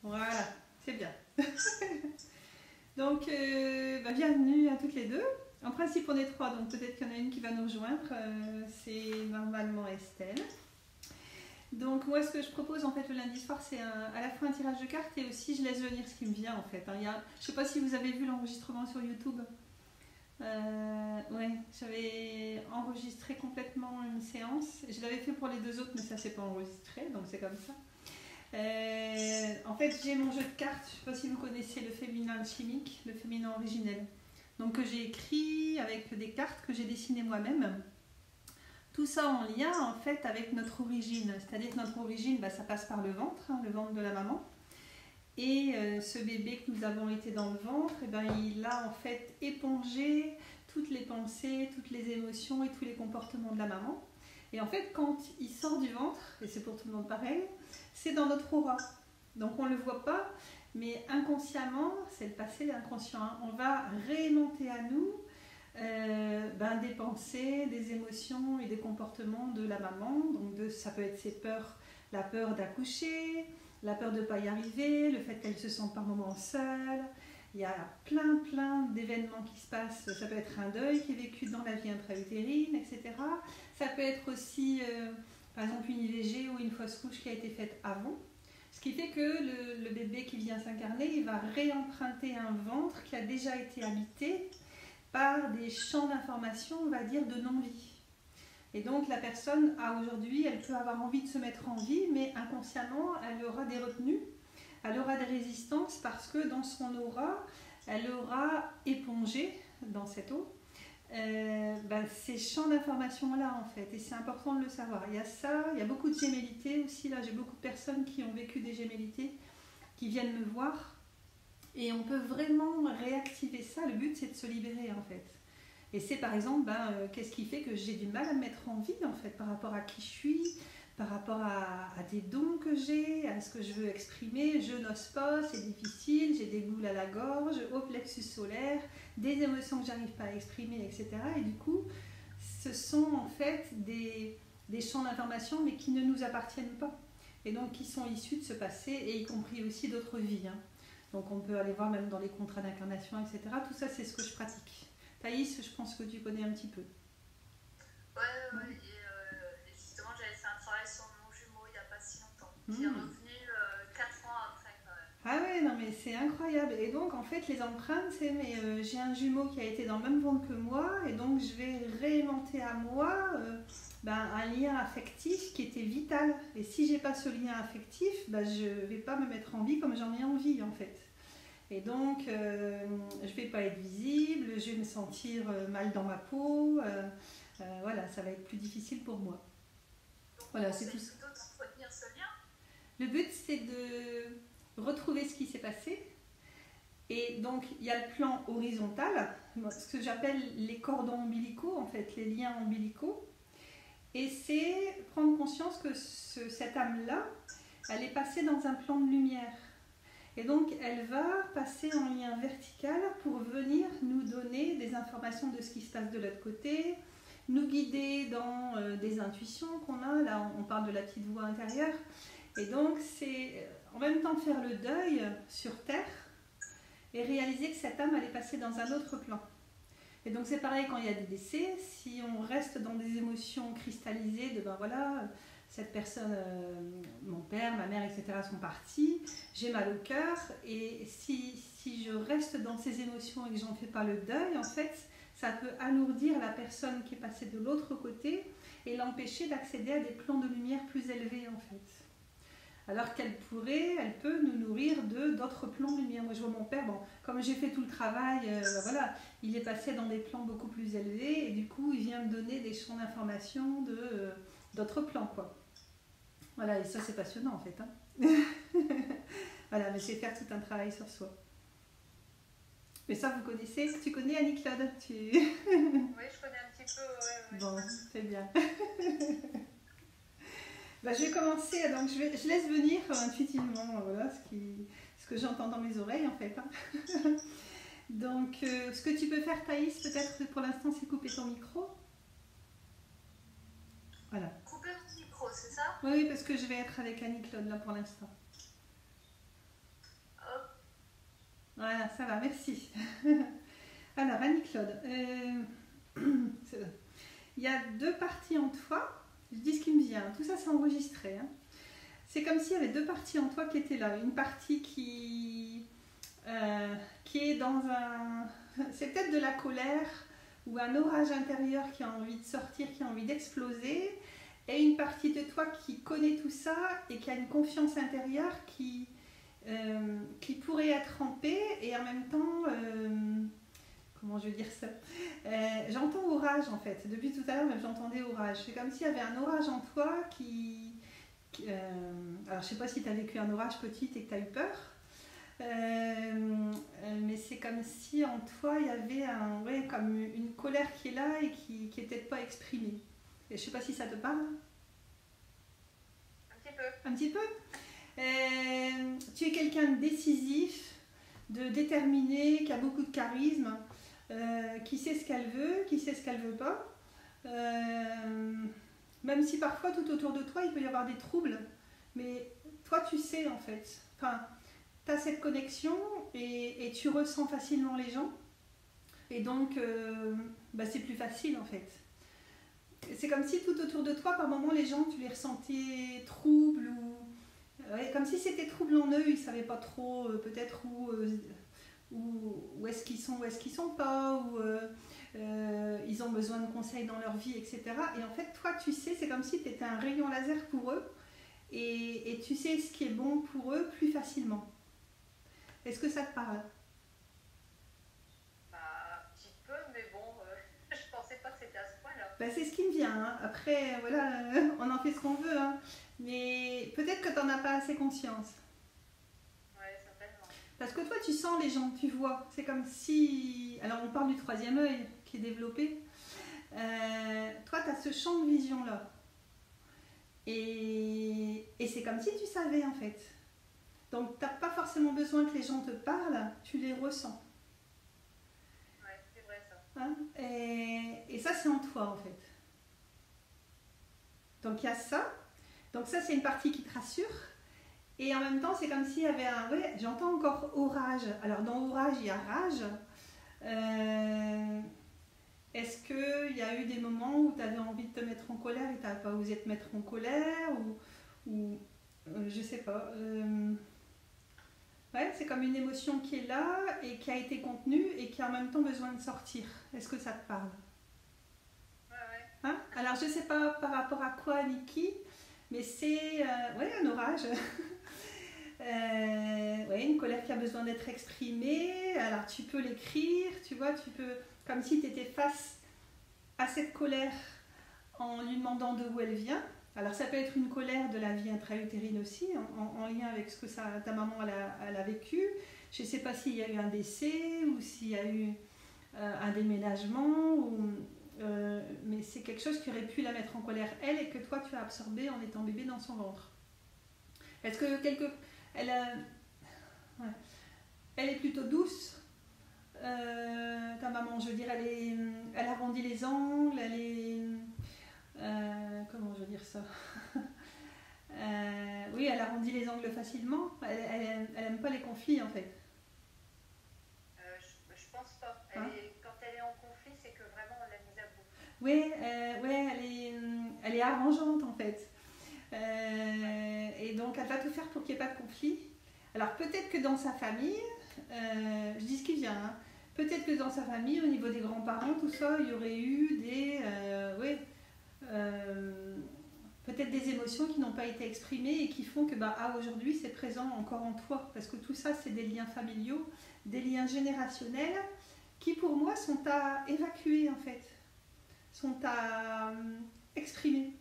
Voilà, c'est bien. Donc, bienvenue à toutes les deux. En principe, on est trois, donc peut-être qu'il y en a une qui va nous rejoindre. C'est normalement Estelle. Donc, moi, ce que je propose en fait le lundi soir, c'est à la fois un tirage de cartes et aussi je laisse venir ce qui me vient en fait. Je ne sais pas si vous avez vu l'enregistrement sur YouTube. Ouais, j'avais enregistré complètement une séance. Je l'avais fait pour les deux autres, mais ça s'est pas enregistré, donc c'est comme ça. En fait, j'ai mon jeu de cartes. Je ne sais pas si vous connaissez le féminin chimique, le féminin originel. Donc, que j'ai écrit avec des cartes que j'ai dessinées moi-même. Tout ça en lien en fait avec notre origine. C'est-à-dire que notre origine, ça passe par le ventre, le ventre de la maman. Et ce bébé que nous avons été dans le ventre, il a en fait épongé toutes les pensées, toutes les émotions et tous les comportements de la maman. Et en fait, quand il sort du ventre, et c'est pour tout le monde pareil, c'est dans notre aura. Donc on ne le voit pas, mais inconsciemment, c'est le passé, l'inconscient. On va remonter à nous des pensées, des émotions et des comportements de la maman. Donc ça peut être ses peurs, la peur d'accoucher, la peur de ne pas y arriver, le fait qu'elle se sente par moments seule. Il y a plein d'événements qui se passent. Ça peut être un deuil qui est vécu dans la vie intra-utérine, etc. Ça peut être aussi, par exemple, une IVG ou une fausse couche qui a été faite avant. Ce qui fait que le bébé qui vient s'incarner, il va réemprunter un ventre qui a déjà été habité par des champs d'information, on va dire, de non-vie. Et donc la personne aujourd'hui, elle peut avoir envie de se mettre en vie, mais inconsciemment, elle aura des retenues, elle aura des résistances parce que dans son aura, elle aura épongé dans cette eau ces champs d'information-là en fait. Et c'est important de le savoir. Il y a ça, il y a beaucoup de gémellités aussi. Là, j'ai beaucoup de personnes qui ont vécu des gémellités, qui viennent me voir. Et on peut vraiment réactiver ça. Le but, c'est de se libérer en fait. Et c'est par exemple, qu'est-ce qui fait que j'ai du mal à me mettre en vie en fait, par rapport à qui je suis, par rapport à des dons que j'ai, à ce que je veux exprimer. Je n'ose pas, c'est difficile, j'ai des boules à la gorge, au plexus solaire, des émotions que j'arrive pas à exprimer, etc. Et du coup, ce sont en fait des champs d'information, mais qui ne nous appartiennent pas. Et donc qui sont issus de ce passé, et y compris aussi d'autres vies. Donc on peut aller voir même dans les contrats d'incarnation, etc. Tout ça, c'est ce que je pratique. Thaïs, je pense que tu connais un petit peu. Ouais. Et justement, j'avais fait un travail sur mon jumeau il n'y a pas si longtemps. Qui est revenu 4 ans après quand même. Ah ouais, non mais c'est incroyable. Et donc en fait, les empreintes, c'est j'ai un jumeau qui a été dans le même ventre que moi, et donc je vais réinventer à moi un lien affectif qui était vital. Et si j'ai pas ce lien affectif, je vais pas me mettre en vie comme j'en ai envie en fait. Et donc, je ne vais pas être visible, je vais me sentir mal dans ma peau. Voilà, ça va être plus difficile pour moi. Donc, voilà, c'est tout ça. D'entretenir ce lien. Le but, c'est de retrouver ce qui s'est passé. Et donc, il y a le plan horizontal, ce que j'appelle les cordons ombilicaux, en fait, les liens ombilicaux. Et c'est prendre conscience que cette âme-là, elle est passée dans un plan de lumière. Et donc, elle va passer en lien vertical pour venir nous donner des informations de ce qui se passe de l'autre côté, nous guider dans des intuitions qu'on a. Là, on parle de la petite voix intérieure. Et donc, c'est en même temps faire le deuil sur Terre et réaliser que cette âme, elle est passée dans un autre plan. Et donc, c'est pareil quand il y a des décès. Si on reste dans des émotions cristallisées de cette personne, mon père, ma mère, etc. sont partis, j'ai mal au cœur, et si je reste dans ces émotions et que j'en fais pas le deuil, en fait, ça peut alourdir la personne qui est passée de l'autre côté et l'empêcher d'accéder à des plans de lumière plus élevés, en fait. Alors qu'elle peut nous nourrir d'autres plans de lumière. Moi, je vois mon père, comme j'ai fait tout le travail, il est passé dans des plans beaucoup plus élevés, et du coup, il vient me donner des champs d'information d'autres plans, quoi. Voilà, et ça c'est passionnant en fait. Voilà, mais c'est faire tout un travail sur soi. Mais ça vous connaissez, tu connais Annie-Claude Oui, je connais un petit peu. Bon, c'est bien. Je vais commencer, donc je laisse venir intuitivement voilà, ce que j'entends dans mes oreilles en fait. Donc, ce que tu peux faire Thaïs, peut-être pour l'instant, c'est couper ton micro. Voilà. Couper le micro, c'est ça? Oui, parce que je vais être avec Annie-Claude là pour l'instant. Voilà, ça va, merci. Alors, Annie-Claude, il y a deux parties en toi. Je dis ce qui me vient. Tout ça, c'est enregistré. Hein. C'est comme s'il y avait deux parties en toi qui étaient là. Une partie qui est dans un... C'est peut-être de la colère ou un orage intérieur qui a envie de sortir, qui a envie d'exploser. Et une partie de toi qui connaît tout ça et qui a une confiance intérieure qui pourrait être en paix et en même temps... comment je veux dire ça, j'entends orage en fait. Depuis tout à l'heure, même j'entendais orage. C'est comme s'il y avait un orage en toi alors je sais pas si tu as vécu un orage petite et que tu as eu peur, mais c'est comme si en toi il y avait comme une colère qui est là et qui est peut-être pas exprimée. Et je sais pas si ça te parle. Un petit peu. Un petit peu. Tu es quelqu'un de décisif, de déterminé, qui a beaucoup de charisme. Qui sait ce qu'elle veut, qui sait ce qu'elle veut pas. Même si parfois tout autour de toi il peut y avoir des troubles, mais toi tu sais en fait. Enfin, tu as cette connexion et tu ressens facilement les gens. Et donc c'est plus facile en fait. C'est comme si tout autour de toi, par moments, les gens, tu les ressentais troubles ou comme si c'était trouble en eux, ils ne savaient pas trop peut-être où est-ce qu'ils sont, où est-ce qu'ils sont pas, ou ils ont besoin de conseils dans leur vie, etc. Et en fait, toi, tu sais, c'est comme si tu étais un rayon laser pour eux et tu sais ce qui est bon pour eux plus facilement. Est-ce que ça te parle? Un petit peu, mais bon, je pensais pas que c'était à ce point-là. C'est ce qui me vient. Hein. Après, voilà, on en fait ce qu'on veut. Hein. Mais peut-être que tu n'en as pas assez conscience. Parce que toi, tu sens les gens, tu vois. C'est comme si... Alors, on parle du troisième œil qui est développé. Toi, tu as ce champ de vision-là. Et c'est comme si tu savais, en fait. Donc, tu n'as pas forcément besoin que les gens te parlent, tu les ressens. Ouais, c'est vrai ça. Hein? Et ça, c'est en toi, en fait. Donc, il y a ça. Donc, ça, c'est une partie qui te rassure. Et en même temps, c'est comme s'il y avait un... Ouais, j'entends encore orage. Alors, dans orage, il y a rage. Est-ce qu'il y a eu des moments où tu avais envie de te mettre en colère et tu n'as pas osé te mettre en colère ou je sais pas. Ouais, c'est comme une émotion qui est là et qui a été contenue et qui a en même temps besoin de sortir. Est-ce que ça te parle? Ouais. Hein? Alors, je sais pas par rapport à quoi ni qui, mais c'est un orage. Une colère qui a besoin d'être exprimée. Alors tu peux l'écrire, tu vois, tu peux, comme si tu étais face à cette colère en lui demandant d'où elle vient. Alors ça peut être une colère de la vie intra-utérine aussi, en lien avec ce que ta maman elle a vécu. Je ne sais pas s'il y a eu un décès ou s'il y a eu un déménagement, mais c'est quelque chose qui aurait pu la mettre en colère elle et que toi tu as absorbé en étant bébé dans son ventre. Est-ce que elle est plutôt douce, ta maman, je veux dire, elle arrondit les angles, elle est... comment je veux dire ça? Oui, elle arrondit les angles facilement, elle aime pas les conflits en fait. Je pense pas. Quand elle est en conflit, c'est que vraiment on la mise à bout. Oui, elle est arrangeante en fait. Et donc elle va tout faire pour qu'il n'y ait pas de conflit. Alors peut-être que dans sa famille, je dis ce qui vient, hein, peut-être que dans sa famille, au niveau des grands-parents, tout ça, il y aurait eu peut-être des émotions qui n'ont pas été exprimées et qui font que aujourd'hui c'est présent encore en toi. Parce que tout ça, c'est des liens familiaux, des liens générationnels qui pour moi sont à évacuer en fait, sont à exprimer.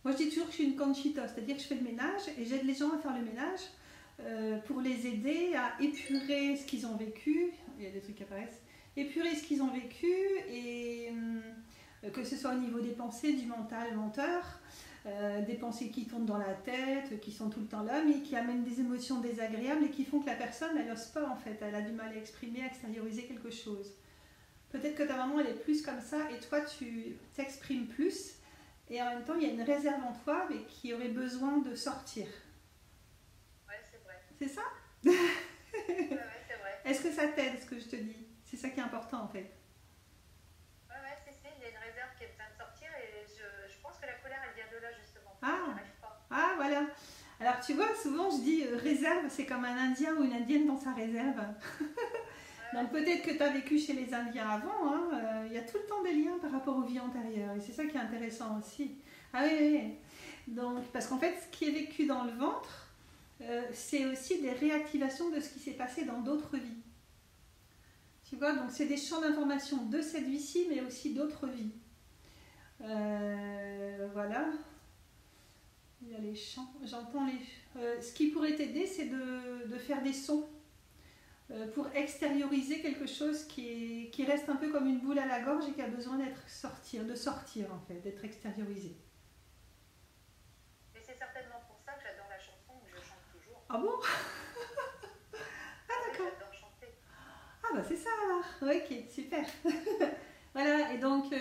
Moi, je dis toujours que je suis une Conchita, c'est-à-dire que je fais le ménage et j'aide les gens à faire le ménage pour les aider à épurer ce qu'ils ont vécu. Il y a des trucs qui apparaissent. Épurer ce qu'ils ont vécu et que ce soit au niveau des pensées, du mental, menteur, des pensées qui tournent dans la tête, qui sont tout le temps là, mais qui amènent des émotions désagréables et qui font que la personne, elle n'ose pas en fait. Elle a du mal à exprimer, à extérioriser quelque chose. Peut-être que ta maman, elle est plus comme ça et toi, tu t'exprimes plus. Et en même temps, il y a une réserve en toi mais qui aurait besoin de sortir. Ouais, c'est vrai. C'est ça? Est-ce que ça t'aide, ce que je te dis? C'est ça qui est important en fait. Ouais, c'est, il y a une réserve qui est en train de sortir et je pense que la colère, elle vient de là justement. Ah, J'y arrive pas. ah voilà. Alors tu vois, souvent je dis réserve, c'est comme un Indien ou une Indienne dans sa réserve. Donc peut-être que tu as vécu chez les Indiens avant, hein, y a tout le temps des liens par rapport aux vies antérieures. Et c'est ça qui est intéressant aussi. Ah oui, oui, oui. Donc, parce qu'en fait, ce qui est vécu dans le ventre, c'est aussi des réactivations de ce qui s'est passé dans d'autres vies. Tu vois, donc c'est des champs d'information de cette vie-ci, mais aussi d'autres vies. Voilà. Il y a les chants. J'entends les... ce qui pourrait t'aider, c'est de faire des sons pour extérioriser quelque chose qui reste un peu comme une boule à la gorge et qui a besoin de sortir en fait, d'être extériorisé. Et c'est certainement pour ça que j'adore la chanson, que je chante toujours. Ah bon? Ah d'accord. J'adore chanter. Ah bah c'est ça alors. Ok, super. Voilà, et donc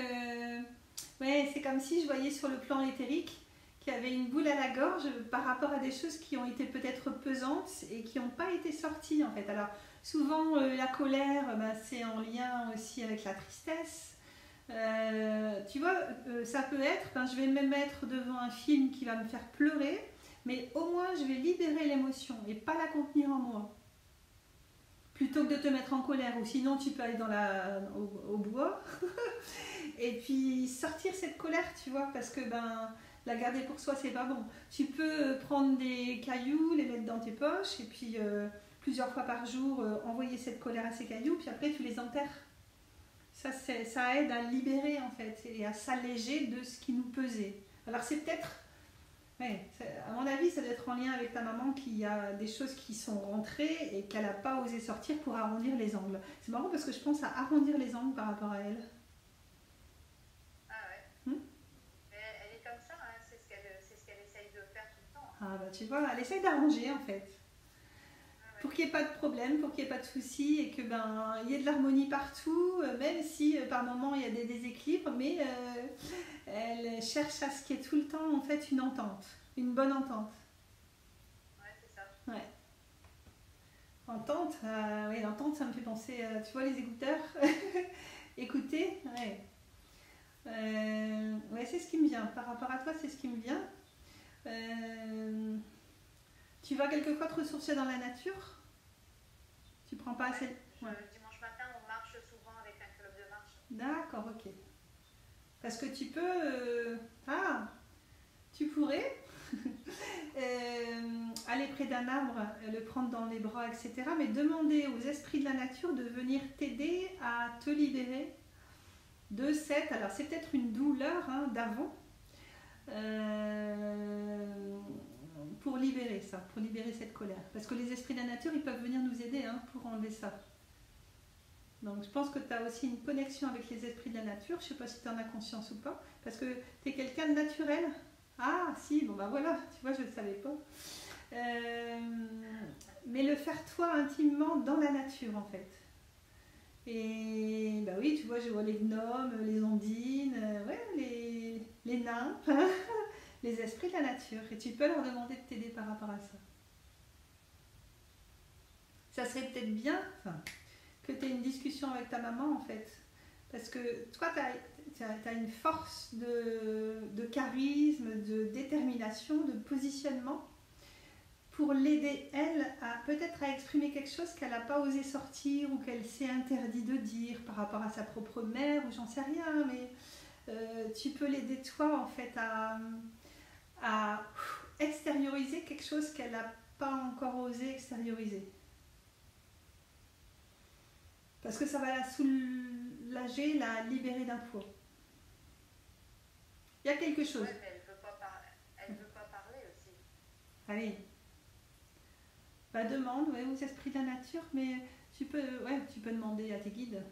ouais, c'est comme si je voyais sur le plan éthérique qu'il y avait une boule à la gorge par rapport à des choses qui ont été peut-être pesantes et qui n'ont pas été sorties en fait. Alors souvent la colère, c'est en lien aussi avec la tristesse. Tu vois, ça peut être, je vais me mettre devant un film qui va me faire pleurer, mais au moins je vais libérer l'émotion et pas la contenir en moi. Plutôt que de te mettre en colère, ou sinon tu peux aller au bois et puis sortir cette colère, tu vois, parce que la garder pour soi, c'est pas bon. Tu peux prendre des cailloux, les mettre dans tes poches, et puis plusieurs fois par jour, envoyer cette colère à ces cailloux, puis après tu les enterres. Ça aide à libérer, en fait, et à s'alléger de ce qui nous pesait. Alors c'est peut-être, à mon avis, ça doit être en lien avec ta maman qu'il y a des choses qui sont rentrées et qu'elle n'a pas osé sortir pour arrondir les angles. C'est marrant parce que je pense à arrondir les angles par rapport à elle. Ah bah tu vois, elle essaye d'arranger en fait. Pour qu'il n'y ait pas de problème, pour qu'il n'y ait pas de soucis et que il y ait de l'harmonie partout, même si par moments il y a des déséquilibres, mais elle cherche à ce qu'il y ait tout le temps en fait une entente, une bonne entente. Ouais, c'est ça. Ouais. Entente, oui, l'entente ça me fait penser, tu vois les écouteurs, écouter, ouais. Ouais, c'est ce qui me vient. Par rapport à toi, c'est ce qui me vient. Tu vas quelquefois te ressourcer dans la nature? Tu prends pas assez... Dimanche matin, on marche souvent avec un club de marche. D'accord, ok. Parce que tu peux... tu pourrais aller près d'un arbre, le prendre dans les bras, etc. Mais demander aux esprits de la nature de venir t'aider à te libérer de cette... Alors c'est peut-être une douleur d'avant. Pour libérer ça, pour libérer cette colère. Parce que les esprits de la nature, ils peuvent venir nous aider pour enlever ça. Donc je pense que tu as aussi une connexion avec les esprits de la nature. Je ne sais pas si tu en as conscience ou pas. Parce que tu es quelqu'un de naturel. Ah si, bon voilà, tu vois, je ne le savais pas. Mais le faire toi intimement dans la nature en fait. Et oui, tu vois, je vois les gnomes, les ondines, les nains. Les esprits de la nature, et tu peux leur demander de t'aider par rapport à ça. Ça serait peut-être bien que tu aies une discussion avec ta maman en fait, parce que toi tu as une force de charisme, de détermination, de positionnement pour l'aider elle à peut-être à exprimer quelque chose qu'elle n'a pas osé sortir ou qu'elle s'est interdit de dire par rapport à sa propre mère ou j'en sais rien, mais tu peux l'aider toi en fait à extérioriser quelque chose qu'elle n'a pas encore osé extérioriser. Parce que ça va la soulager, la libérer d'un poids. Il y a quelque chose. Ouais, mais elle veut pas parler aussi. Allez. Demande aux esprits de la nature, mais tu peux demander à tes guides.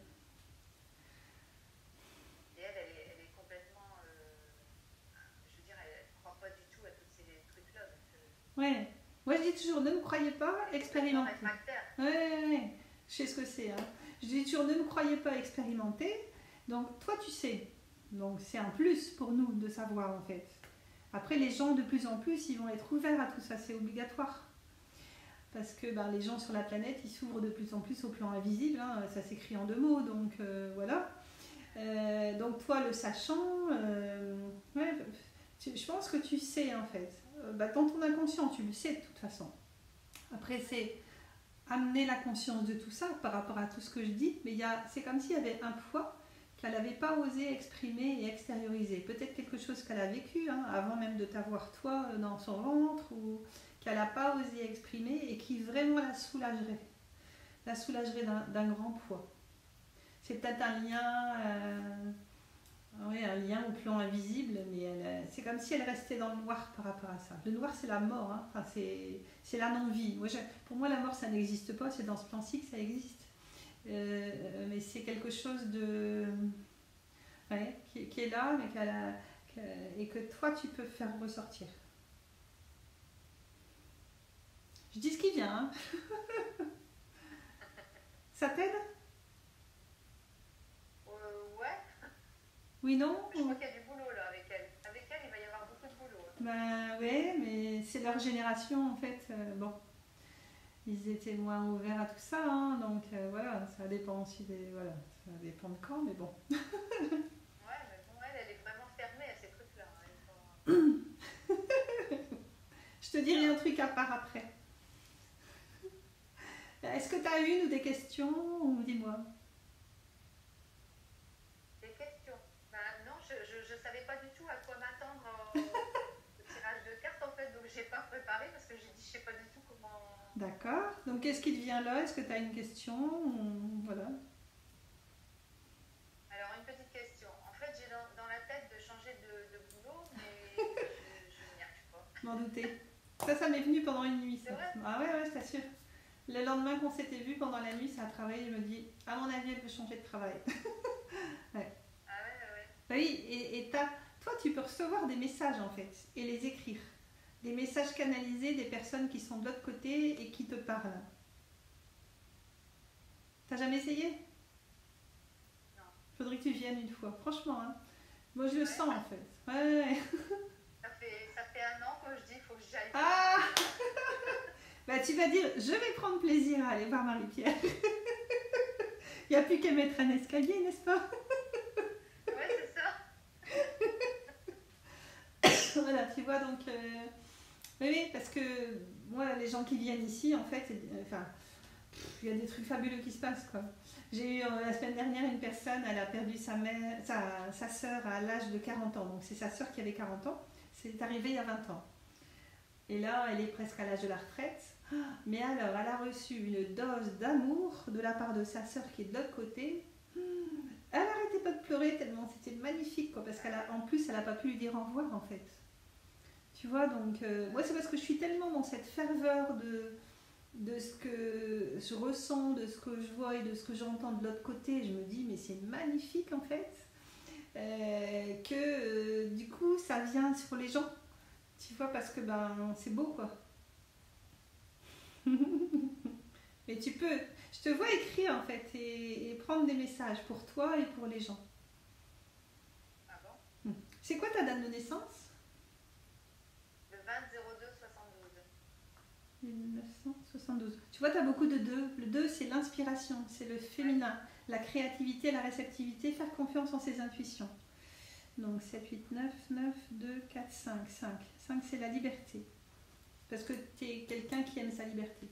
Ouais, moi je dis toujours, ne me croyez pas, expérimentez. Ouais, je sais ce que c'est. Je dis toujours, ne me croyez pas, expérimentez. Donc toi tu sais. Donc c'est un plus pour nous de savoir en fait. Après les gens de plus en plus, ils vont être ouverts à tout ça, c'est obligatoire. parce que ben, les gens sur la planète, ils s'ouvrent de plus en plus au plan invisible, hein, ça s'écrit en 2 mots, donc voilà. Donc toi, le sachant, ouais, je pense que tu sais en fait. Bah, dans ton inconscient, tu le sais de toute façon. Après, c'est amener la conscience de tout ça par rapport à tout ce que je dis, mais c'est comme s'il y avait un poids qu'elle n'avait pas osé exprimer et extérioriser. Peut-être quelque chose qu'elle a vécu, hein, avant même de t'avoir toi dans son ventre, ou qu'elle n'a pas osé exprimer et qui vraiment la soulagerait. La soulagerait d'un grand poids. C'est peut-être un lien, un lien au plan invisible, mais c'est comme si elle restait dans le noir par rapport à ça. Le noir, c'est la mort, hein. Enfin, c'est la non-vie. Pour moi, la mort, ça n'existe pas, c'est dans ce plan-ci que ça existe. Mais c'est quelque chose de... Ouais, qui est là, mais et que toi, tu peux faire ressortir. Je dis ce qui vient, hein. Ça t'aide? Ouais. Oui, non? Je crois qu'il y a du boulot là avec elle. Avec elle, il va y avoir beaucoup de boulot. Ben ouais, mais c'est leur génération en fait. Bon, ils étaient moins ouverts à tout ça, hein, donc voilà, ça dépend aussi voilà, ça dépend de quand, mais bon. Ouais, mais bon, elle est vraiment fermée à ces trucs-là. Hein, Je te dirai un truc à part après. Est-ce que tu as une ou des questions, ou dis-moi? Des questions? Ben non, je savais pas du tout à quoi m'attendre au tirage de cartes en fait, donc j'ai pas préparé parce que j'ai dit je sais pas du tout comment. D'accord. Donc qu'est-ce qui te vient là? Est-ce que tu as une question? Voilà. Alors une petite question. En fait, j'ai dans la tête de changer de boulot, mais je n'y arrive pas. M'en douter. Ça m'est venu pendant une nuit. C'est vrai? Ah ouais, je t'assure. Le lendemain qu'on s'était vu pendant la nuit, ça a travaillé. Je me dis, à mon avis, elle veut changer de travail. Ouais. Ah ouais. Bah oui, et toi, tu peux recevoir des messages en fait et les écrire. Des messages canalisés des personnes qui sont de l'autre côté et qui te parlent. T'as jamais essayé? Non. Faudrait que tu viennes une fois, franchement. Hein. Moi, je le sens en fait. Ouais. Ça fait 1 an que je dis il faut que j'aille. Ah. Bah, tu vas dire, je vais prendre plaisir à aller voir Marie-Pierre. Il n'y a plus qu'à mettre un escalier, n'est-ce pas? Ouais, c'est ça. Voilà, tu vois, donc... Oui, parce que moi, les gens qui viennent ici, en fait, enfin, il y a des trucs fabuleux qui se passent, quoi. J'ai eu la semaine dernière une personne, elle a perdu sa sœur à l'âge de 40 ans. Donc c'est sa sœur qui avait 40 ans. C'est arrivé il y a 20 ans. Et là, elle est presque à l'âge de la retraite. Mais alors, elle a reçu une dose d'amour de la part de sa sœur qui est de l'autre côté. Elle n'arrêtait pas de pleurer tellement c'était magnifique, quoi, parce qu'en plus, elle n'a pas pu lui dire au revoir, en fait. Tu vois, donc, moi, c'est parce que je suis tellement dans cette ferveur de ce que je ressens, de ce que je vois et de ce que j'entends de l'autre côté. Je me dis, mais c'est magnifique, en fait, que du coup, ça vient sur les gens. Tu vois, parce que c'est beau, quoi. Mais tu peux, je te vois écrire en fait et prendre des messages pour toi et pour les gens. Ah bon? C'est quoi ta date de naissance? Le 20-02-72. 1972. Tu vois, tu as beaucoup de 2. Le 2, c'est l'inspiration, c'est le féminin, la créativité, la réceptivité, faire confiance en ses intuitions. Donc 7, 8, 9, 9, 2, 4, 5, 5. 5, c'est la liberté. Parce que tu es quelqu'un qui aime sa liberté.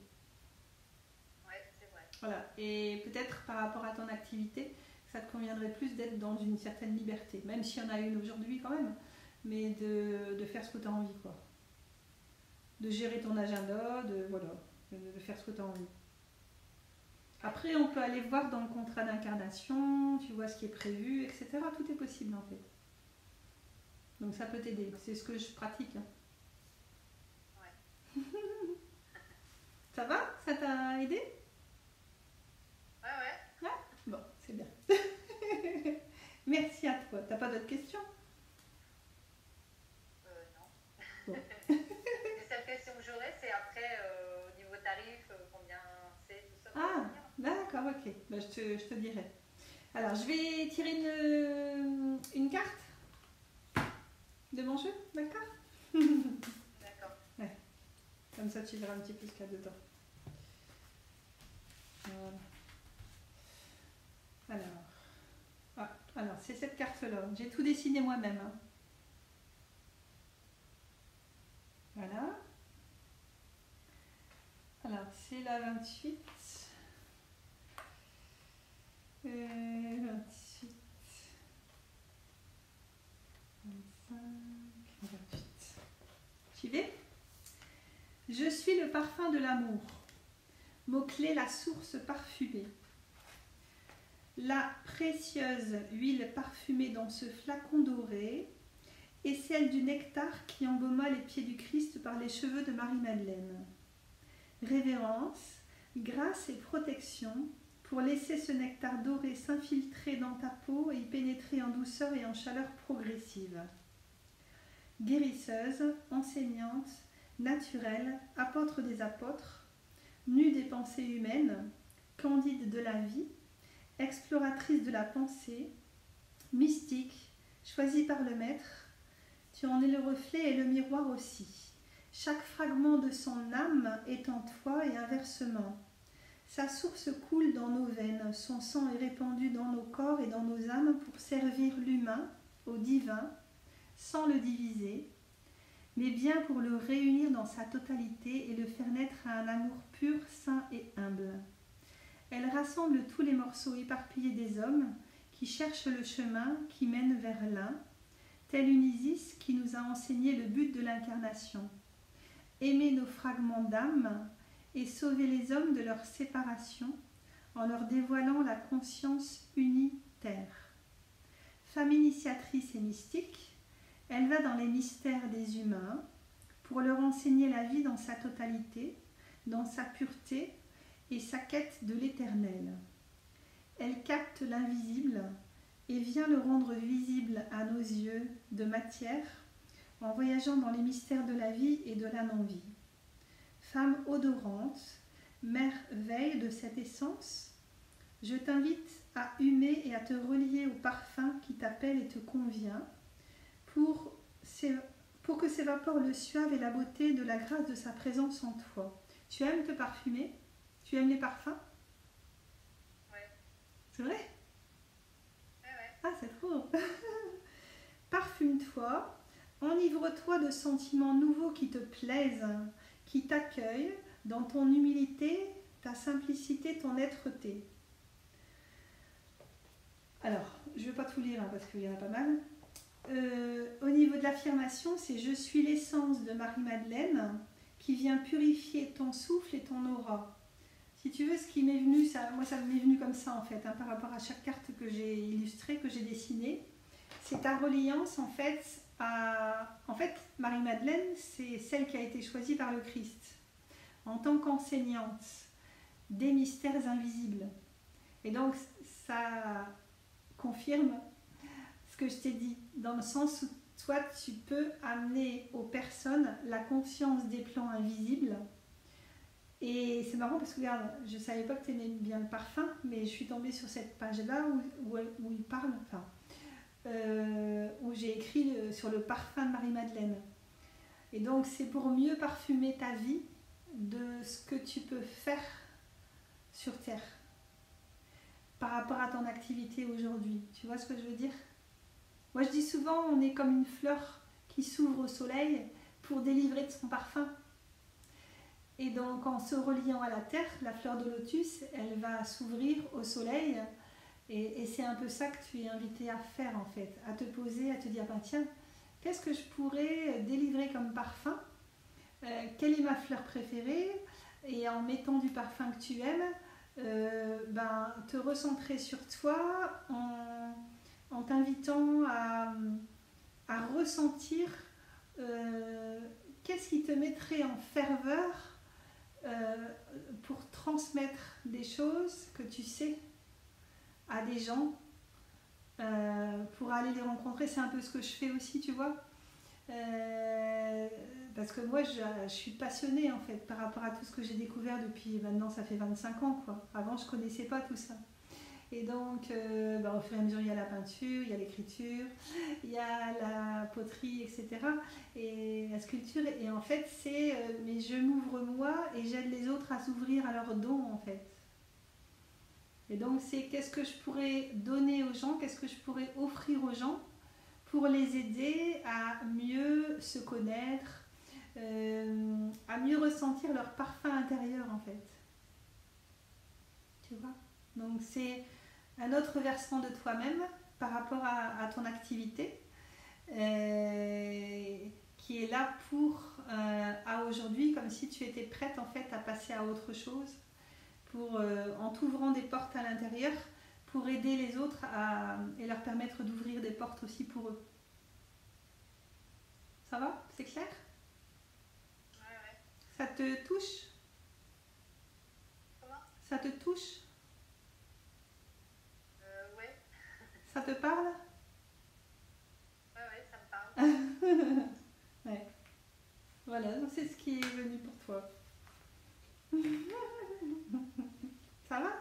Ouais, c'est vrai. Voilà. Et peut-être par rapport à ton activité, ça te conviendrait plus d'être dans une certaine liberté. Même s'il y en a une aujourd'hui quand même. Mais de faire ce que tu as envie, quoi. De gérer ton agenda, de faire ce que tu as envie. Après, on peut aller voir dans le contrat d'incarnation, tu vois ce qui est prévu, etc. Tout est possible en fait. Donc ça peut t'aider. C'est ce que je pratique. Hein. Ouais. Ça va? Ça t'a aidé? Ouais. Bon, c'est bien. Merci à toi. T'as pas d'autres questions? Non. Bon. Les seules questions que j'aurais, c'est après, au niveau tarif, combien c'est, tout ça. Ah, d'accord, ok. Bah, je te dirai. Alors, je vais tirer une carte de mon jeu, d'accord? D'accord. Ouais. Comme ça, tu verras un petit peu ce qu'il y a dedans. Voilà. Alors c'est cette carte-là. J'ai tout dessiné moi-même. Hein. Voilà. Alors, c'est la 28. 28. 25. 28. J'y vais. Je suis le parfum de l'amour. Mot-clé, la source parfumée. La précieuse huile parfumée dans ce flacon doré est celle du nectar qui embauma les pieds du Christ par les cheveux de Marie-Madeleine. Révérence, grâce et protection pour laisser ce nectar doré s'infiltrer dans ta peau et y pénétrer en douceur et en chaleur progressive. Guérisseuse, enseignante, naturelle, apôtre des apôtres, nue des pensées humaines, candide de la vie, exploratrice de la pensée, mystique, choisie par le maître, tu en es le reflet et le miroir aussi. Chaque fragment de son âme est en toi et inversement. Sa source coule dans nos veines, son sang est répandu dans nos corps et dans nos âmes pour servir l'humain au divin, sans le diviser, mais bien pour le réunir dans sa totalité et le faire naître à un amour pur, saint et humble. Elle rassemble tous les morceaux éparpillés des hommes qui cherchent le chemin qui mène vers l'un, tel une Isis qui nous a enseigné le but de l'incarnation. Aimer nos fragments d'âme et sauver les hommes de leur séparation en leur dévoilant la conscience unitaire. Femme initiatrice et mystique, elle va dans les mystères des humains pour leur enseigner la vie dans sa totalité, dans sa pureté et sa quête de l'éternel. Elle capte l'invisible et vient le rendre visible à nos yeux de matière en voyageant dans les mystères de la vie et de la non-vie. Femme odorante, merveille de cette essence, je t'invite à humer et à te relier au parfum qui t'appelle et te convient pour que s'évapore le suave et la beauté de la grâce de sa présence en toi. Tu aimes te parfumer? Tu aimes les parfums? Ouais. C'est vrai? Ouais. Ah, c'est trop. Parfume-toi, enivre-toi de sentiments nouveaux qui te plaisent, qui t'accueillent dans ton humilité, ta simplicité, ton être-té. Alors, je ne vais pas tout lire hein, parce qu'il y en a pas mal. Au niveau de l'affirmation, c'est « Je suis l'essence de Marie-Madeleine qui vient purifier ton souffle et ton aura ». Si tu veux, ce qui m'est venu, moi ça m'est venu comme ça en fait, hein, par rapport à chaque carte que j'ai illustrée, que j'ai dessinée. C'est ta reliance en fait à... En fait, Marie-Madeleine, c'est celle qui a été choisie par le Christ en tant qu'enseignante des mystères invisibles. Et donc, ça confirme ce que je t'ai dit, dans le sens où toi, tu peux amener aux personnes la conscience des plans invisibles. Et c'est marrant parce que, regarde, je ne savais pas que tu aimais bien le parfum, mais je suis tombée sur cette page-là où il parle, enfin, où j'ai écrit sur le parfum de Marie-Madeleine. Et donc, c'est pour mieux parfumer ta vie de ce que tu peux faire sur Terre par rapport à ton activité aujourd'hui. Tu vois ce que je veux dire? Moi, je dis souvent, on est comme une fleur qui s'ouvre au soleil pour délivrer de son parfum. Et donc, en se reliant à la terre, la fleur de lotus, elle va s'ouvrir au soleil. Et c'est un peu ça que tu es invité à faire, en fait. À te poser, à te dire, ben, tiens, qu'est-ce que je pourrais délivrer comme parfum? Quelle est ma fleur préférée? Et en mettant du parfum que tu aimes, te recentrer sur toi en t'invitant à ressentir qu'est-ce qui te mettrait en ferveur pour transmettre des choses que tu sais à des gens, pour aller les rencontrer. C'est un peu ce que je fais aussi, tu vois. Parce que moi je suis passionnée en fait par rapport à tout ce que j'ai découvert depuis maintenant, ça fait 25 ans quoi. Avant je connaissais pas tout ça. Et donc, au fur et à mesure, il y a la peinture, il y a l'écriture, il y a la poterie, etc. Et la sculpture. Et en fait, mais je m'ouvre moi et j'aide les autres à s'ouvrir à leurs dons, en fait. Et donc, c'est qu'est-ce que je pourrais donner aux gens, qu'est-ce que je pourrais offrir aux gens pour les aider à mieux se connaître, à mieux ressentir leur parfum intérieur, en fait. Tu vois? Donc, c'est un autre versant de toi-même par rapport à ton activité qui est là pour à aujourd'hui, comme si tu étais prête en fait à passer à autre chose, pour en t'ouvrant des portes à l'intérieur, pour aider les autres et leur permettre d'ouvrir des portes aussi pour eux. Ça va? C'est clair? Ouais. Ça te touche? Comment? Ça te touche? Ouais. Ça te parle? Ouais, ça me parle. Ouais. Voilà, donc c'est ce qui est venu pour toi. Ça va?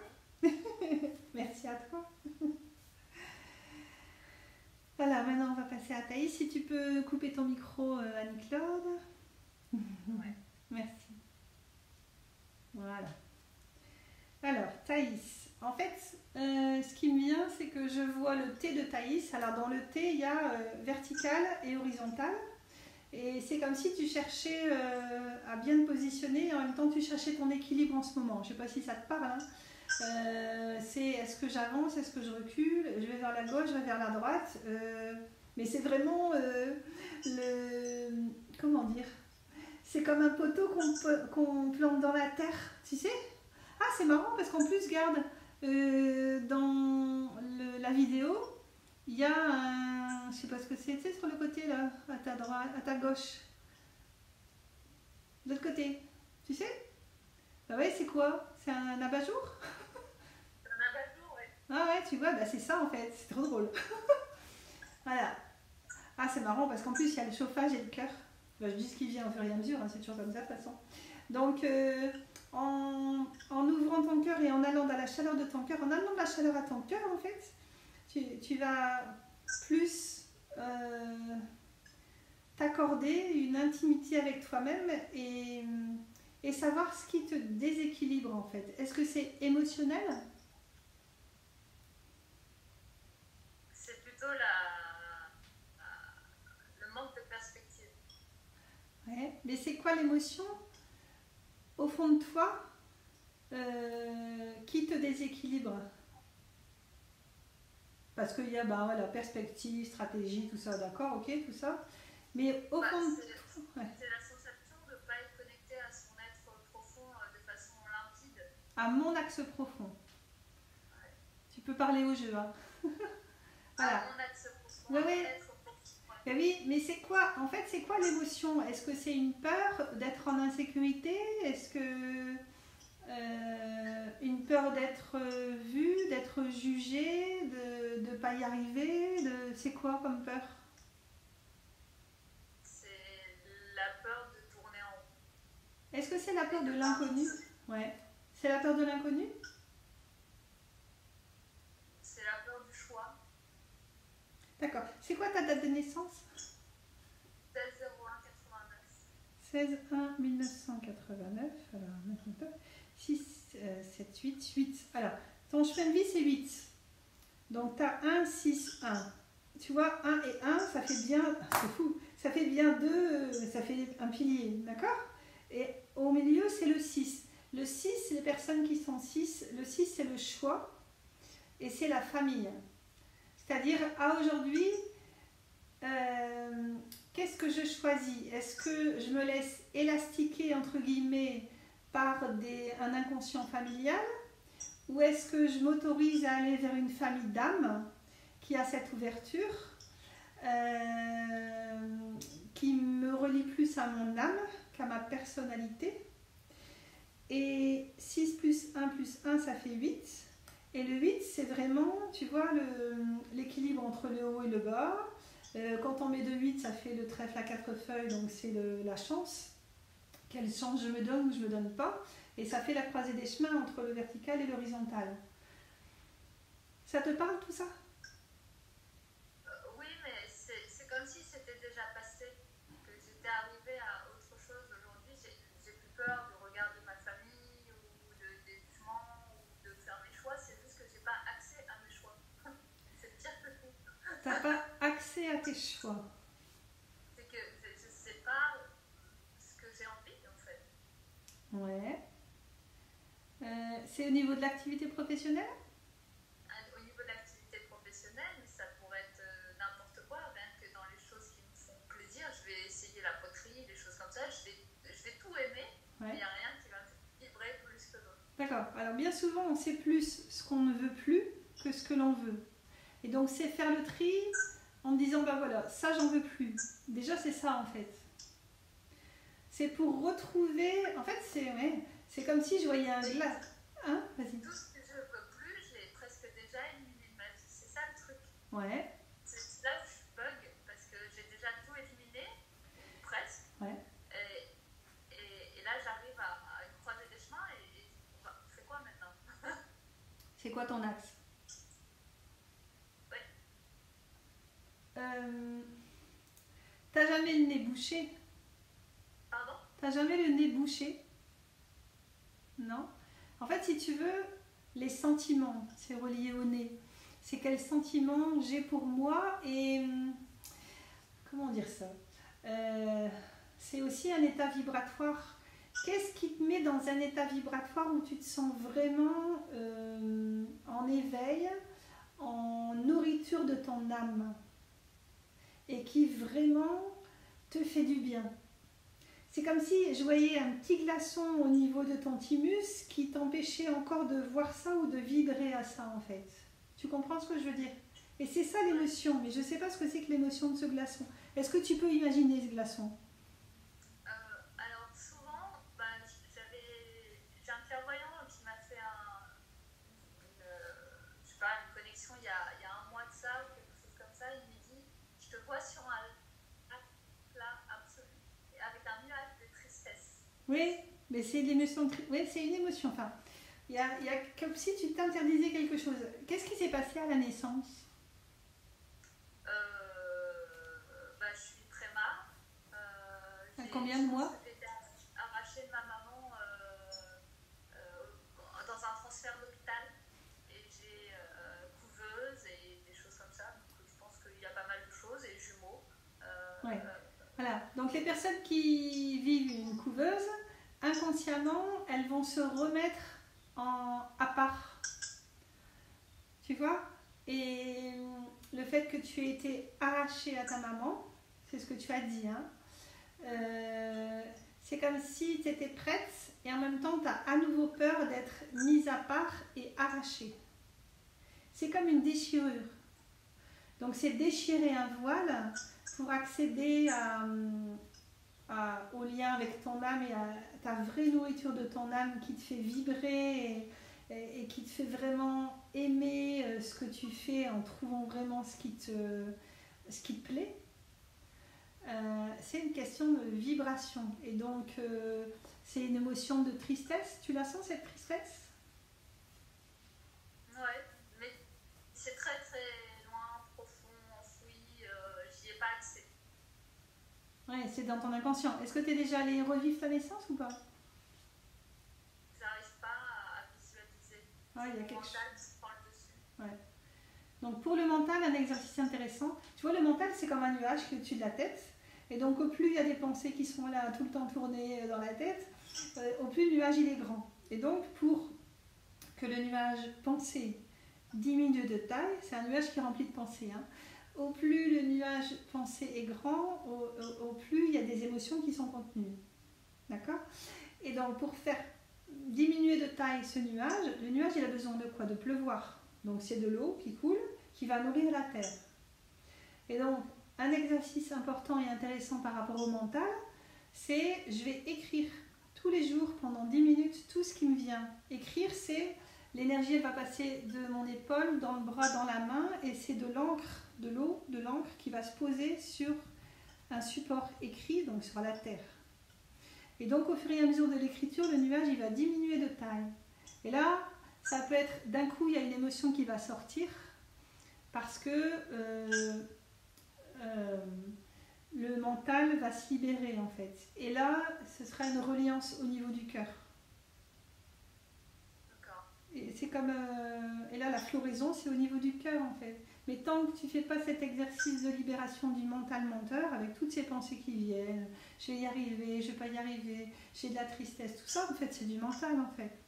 Merci à toi. Voilà, maintenant on va passer à Thaïs. Si tu peux couper ton micro, Annie-Claude. Ouais. Merci. Voilà. Alors, Thaïs. En fait, ce qui me vient, c'est que je vois le T de Thaïs. Alors, dans le T, il y a vertical et horizontal. Et c'est comme si tu cherchais à bien te positionner et en même temps tu cherchais ton équilibre en ce moment. Je ne sais pas si ça te parle. Hein. C'est est-ce que j'avance, est-ce que je recule, je vais vers la gauche, je vais vers la droite. Mais c'est vraiment comment dire? C'est comme un poteau qu'on plante dans la terre, tu sais? Ah, c'est marrant parce qu'en plus, regarde, dans la vidéo, il y a un, je sais pas ce que c'est, tu sais, sur le côté là, à ta droite, à ta gauche. De l'autre côté, tu sais? Bah ouais, c'est quoi? C'est un abat-jour? C'est un abat-jour, ouais. Ah ouais, tu vois, bah c'est ça en fait, c'est trop drôle. Voilà. Ah, c'est marrant parce qu'en plus, il y a le chauffage et le cœur. Bah, je dis ce qui vient au fur et à mesure, hein, c'est toujours comme ça de toute façon. Donc, en ouvrant ton cœur et en allant dans la chaleur de ton cœur, en amenant de la chaleur à ton cœur en fait, tu vas plus t'accorder une intimité avec toi-même et savoir ce qui te déséquilibre en fait. Est-ce que c'est émotionnel? C'est plutôt le manque de perspective. Ouais. Mais c'est quoi l'émotion au fond de toi qui te déséquilibre? Parce qu'il y a bah, la perspective, stratégie, tout ça, d'accord, ok, tout ça. Mais au fond de toi, ouais. C'est la sensation de ne pas être connecté à son être profond de façon limpide. À mon axe profond. Ouais. Tu peux parler au jeu. Hein. Voilà. À mon axe profond, ouais, à ouais. mon être profond. Ben oui, mais c'est quoi? En fait, c'est quoi l'émotion? Est-ce que c'est une peur d'être en insécurité? Est-ce que une peur d'être vue, d'être jugée, de ne pas y arriver? C'est quoi comme peur? C'est la peur de tourner en rond. Est-ce que c'est la peur de l'inconnu? Ouais. C'est la peur de l'inconnu? C'est la peur du choix. D'accord. C'est quoi ta date de naissance? 16/1/1989. Alors, 6, 7, 8, 8. Alors, ton chemin de vie, c'est 8. Donc, tu as 1, 6, 1. Tu vois, 1 et 1, ça fait bien, c'est fou, ça fait bien 2, ça fait un pilier, d'accord? Et au milieu, c'est le 6. Le 6, c'est les personnes qui sont 6. Le 6, c'est le choix et c'est la famille. C'est-à-dire, à aujourd'hui, qu'est-ce que je choisis? Est-ce que je me laisse élastiquer, entre guillemets, par un inconscient familial? Ou est-ce que je m'autorise à aller vers une famille d'âme qui a cette ouverture, qui me relie plus à mon âme qu'à ma personnalité? Et 6 plus 1, ça fait 8. Et le 8, c'est vraiment, tu vois, l'équilibre entre le haut et le bas. Quand on met de 8, ça fait le trèfle à 4 feuilles, donc c'est la chance. Quelle chance je me donne ou je ne me donne pas. Et ça fait la croisée des chemins entre le vertical et l'horizontal. Ça te parle tout ça? Oui, mais c'est comme si c'était déjà passé, que j'étais arrivée à autre chose aujourd'hui. J'ai plus peur du regard de ma famille ou des jugements ou de faire mes choix. C'est juste que tes choix. C'est que je ne sais pas ce que j'ai envie en fait. Ouais. C'est au niveau de l'activité professionnelle? Au niveau de l'activité professionnelle, ça pourrait être n'importe quoi, rien que dans les choses qui me font plaisir. Je vais essayer la poterie, des choses comme ça. Je vais tout aimer, mais il Ouais. n'y a rien qui va me vibrer plus que d'autres. D'accord. Alors bien souvent, on sait plus ce qu'on ne veut plus que ce que l'on veut. Et donc c'est faire le tri en disant, bah voilà, ça j'en veux plus. Déjà c'est ça en fait. C'est pour retrouver, en fait c'est comme si je voyais un glace. Hein? Vas-y. Tout ce que je ne veux plus, je l'ai presque déjà éliminé de ma vie. C'est ça le truc. Ouais, C'est là où je bug, parce que j'ai déjà tout éliminé, ou presque. ouais. Et là, j'arrive à une croisée des chemins et on fait quoi maintenant? C'est quoi ton axe? Ouais. T'as jamais le nez bouché? Pardon? T'as jamais le nez bouché? Non? En fait, si tu veux, les sentiments, c'est relié au nez. C'est quel sentiment j'ai pour moi et comment dire ça? C'est aussi un état vibratoire. Qu'est-ce qui te met dans un état vibratoire où tu te sens vraiment en éveil, en nourriture de ton âme et qui vraiment te fait du bien? C'est comme si je voyais un petit glaçon au niveau de ton thymus qui t'empêchait encore de voir ça ou de vibrer à ça en fait. Tu comprends ce que je veux dire? Et c'est ça l'émotion, mais je ne sais pas ce que c'est que l'émotion de ce glaçon. Est-ce que tu peux imaginer ce glaçon? Alors, souvent, j'ai un clairvoyant qui m'a fait je sais pas, une connexion il y a un mois de ça, ou quelque chose comme ça. Il m'a dit, je te vois sur un lac plat absolu, et avec un nuage de tristesse. Oui, mais c'est l'émotion. Oui, c'est une émotion. Enfin, il y a comme si tu t'interdisais quelque chose. Qu'est-ce qui s'est passé à la naissance? Je suis préma. À combien de mois? J'ai été arrachée de ma maman dans un transfert d'hôpital. Et j'ai couveuse et des choses comme ça. Donc je pense qu'il y a pas mal de choses. Et jumeaux. Ouais. Voilà. Donc les personnes qui vivent une couveuse, inconsciemment, elles vont se remettre à part. Tu vois? Et le fait que tu aies été arrachée à ta maman, c'est ce que tu as dit, hein, c'est comme si tu étais prête et en même temps tu as à nouveau peur d'être mise à part et arrachée. C'est comme une déchirure. Donc c'est déchirer un voile pour accéder au lien avec ton âme et à ta vraie nourriture de ton âme qui te fait vibrer et qui te fait vraiment aimer ce que tu fais en trouvant vraiment ce qui te plaît. C'est une question de vibration et donc c'est une émotion de tristesse. Tu la sens cette tristesse? Ouais, mais c'est très très loin, profond, enfoui, j'y ai pas accès. Ouais, c'est dans ton inconscient. Est-ce que tu es déjà allé revivre ta naissance ou pas? J'arrive pas à visualiser. Ouais, il y a Mon quelque chose. mental se prend le dessus. Ouais. Donc pour le mental, un exercice intéressant. Tu vois, le mental, c'est comme un nuage qui est au-dessus de la tête. Et donc au plus il y a des pensées qui sont là tout le temps tournées dans la tête, au plus le nuage il est grand. Et donc pour que le nuage pensée diminue de taille, c'est un nuage qui est rempli de pensées, hein. Au plus le nuage pensée est grand, au plus il y a des émotions qui sont contenues. D'accord? Et donc pour faire diminuer de taille ce nuage, le nuage il a besoin de quoi? De pleuvoir. Donc c'est de l'eau qui coule, qui va nourrir la terre. Et donc un exercice important et intéressant par rapport au mental, c'est je vais écrire tous les jours pendant 10 minutes tout ce qui me vient. Écrire, c'est l'énergie, elle va passer de mon épaule, dans le bras, dans la main, et c'est de l'encre, de l'eau, de l'encre qui va se poser sur un support écrit, donc sur la terre. Et donc au fur et à mesure de l'écriture, le nuage il va diminuer de taille. Et là, ça peut être d'un coup il y a une émotion qui va sortir parce que le mental va se libérer en fait. Et là, ce sera une reliance au niveau du cœur. D'accord. Et c'est comme et là la floraison c'est au niveau du cœur en fait. Mais tant que tu ne fais pas cet exercice de libération du mental menteur, avec toutes ces pensées qui viennent, je vais y arriver, je ne vais pas y arriver, j'ai de la tristesse, tout ça, en fait, c'est du mental, en fait.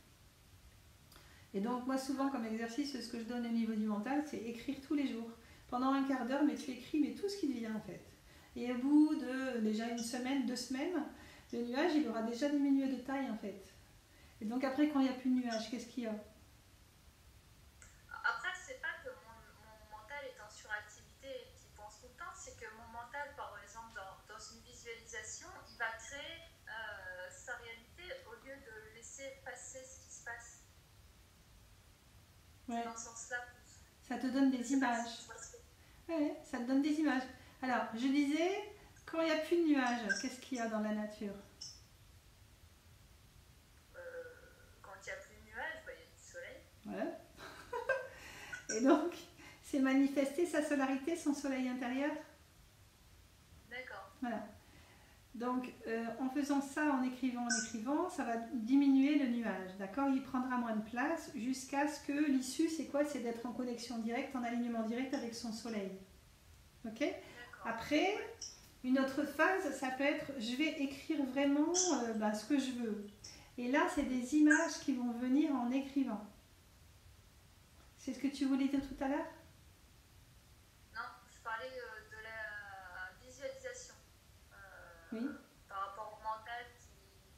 Et donc, moi, souvent, comme exercice, ce que je donne au niveau du mental, c'est écrire tous les jours. Pendant un quart d'heure, mais tu écris mais tout ce qui te vient, en fait. Et au bout de déjà une semaine, 2 semaines, le nuage, il aura déjà diminué de taille, en fait. Et donc, après, quand il n'y a plus de nuage, qu'est-ce qu'il y a? Après, c'est pas que mon mental est en suractivité et qu'il pense tout le temps, c'est que mon mental, par exemple, dans une visualisation, il va créer sa réalité au lieu de laisser passer ce qui se passe. Ouais. C'est dans ce sens-là. Ça te donne des images. Ouais, ça te donne des images. Alors, je disais, quand il n'y a plus de nuages, qu'est-ce qu'il y a dans la nature? Quand il n'y a plus de nuages, il y a du soleil. Ouais. Et donc, c'est manifester sa solarité, son soleil intérieur. D'accord. Voilà. Donc, en faisant ça, en écrivant, ça va diminuer le nuage, d'accord? Il prendra moins de place jusqu'à ce que l'issue, c'est quoi? C'est d'être en connexion directe, en alignement direct avec son soleil. Ok? Après, une autre phase, ça peut être, je vais écrire vraiment ce que je veux. Et là, c'est des images qui vont venir en écrivant. C'est ce que tu voulais dire tout à l'heure? Non, je parlais de la visualisation. Oui. Par rapport au mental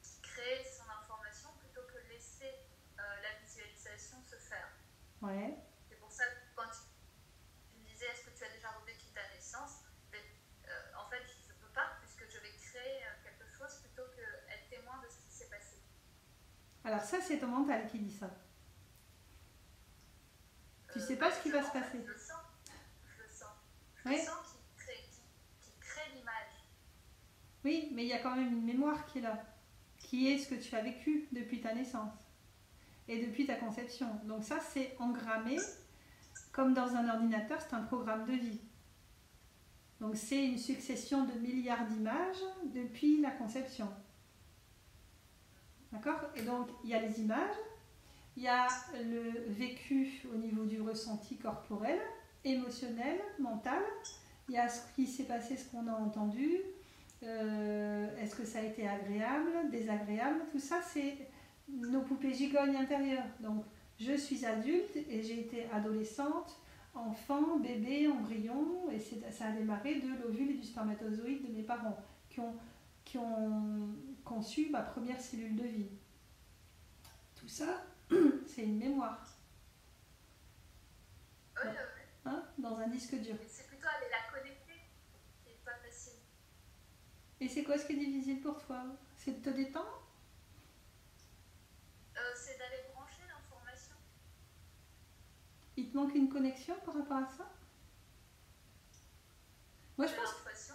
qui crée son information plutôt que laisser la visualisation se faire. Ouais. C'est pour ça que quand tu me disais est-ce que tu as déjà revécu ta naissance, en fait je ne peux pas puisque je vais créer quelque chose plutôt qu'être témoin de ce qui s'est passé. Alors ça c'est ton mental qui dit ça. Tu sais pas ce qui va se passer. Je le sens. Je Ouais. le sens qui crée l'image. Oui, mais il y a quand même une mémoire qui est là, qui est ce que tu as vécu depuis ta naissance et depuis ta conception. Donc ça, c'est engrammé, comme dans un ordinateur, c'est un programme de vie. Donc c'est une succession de milliards d'images depuis la conception. D'accord? Et donc, il y a les images, il y a le vécu au niveau du ressenti corporel, émotionnel, mental, il y a ce qui s'est passé, ce qu'on a entendu. Est-ce que ça a été agréable, désagréable? Tout ça, c'est nos poupées gigognes intérieures. Donc, je suis adulte et j'ai été adolescente, enfant, bébé, embryon, et ça a démarré de l'ovule et du spermatozoïde de mes parents qui ont conçu ma première cellule de vie. Tout ça, c'est une mémoire. Oui. Hein, dans un disque dur. C'est plutôt aller la connecter qui n'est pas facile. Et c'est quoi ce qui est difficile pour toi? C'est de te détendre? C'est d'aller brancher l'information. Il te manque une connexion par rapport à ça? Moi, je pense.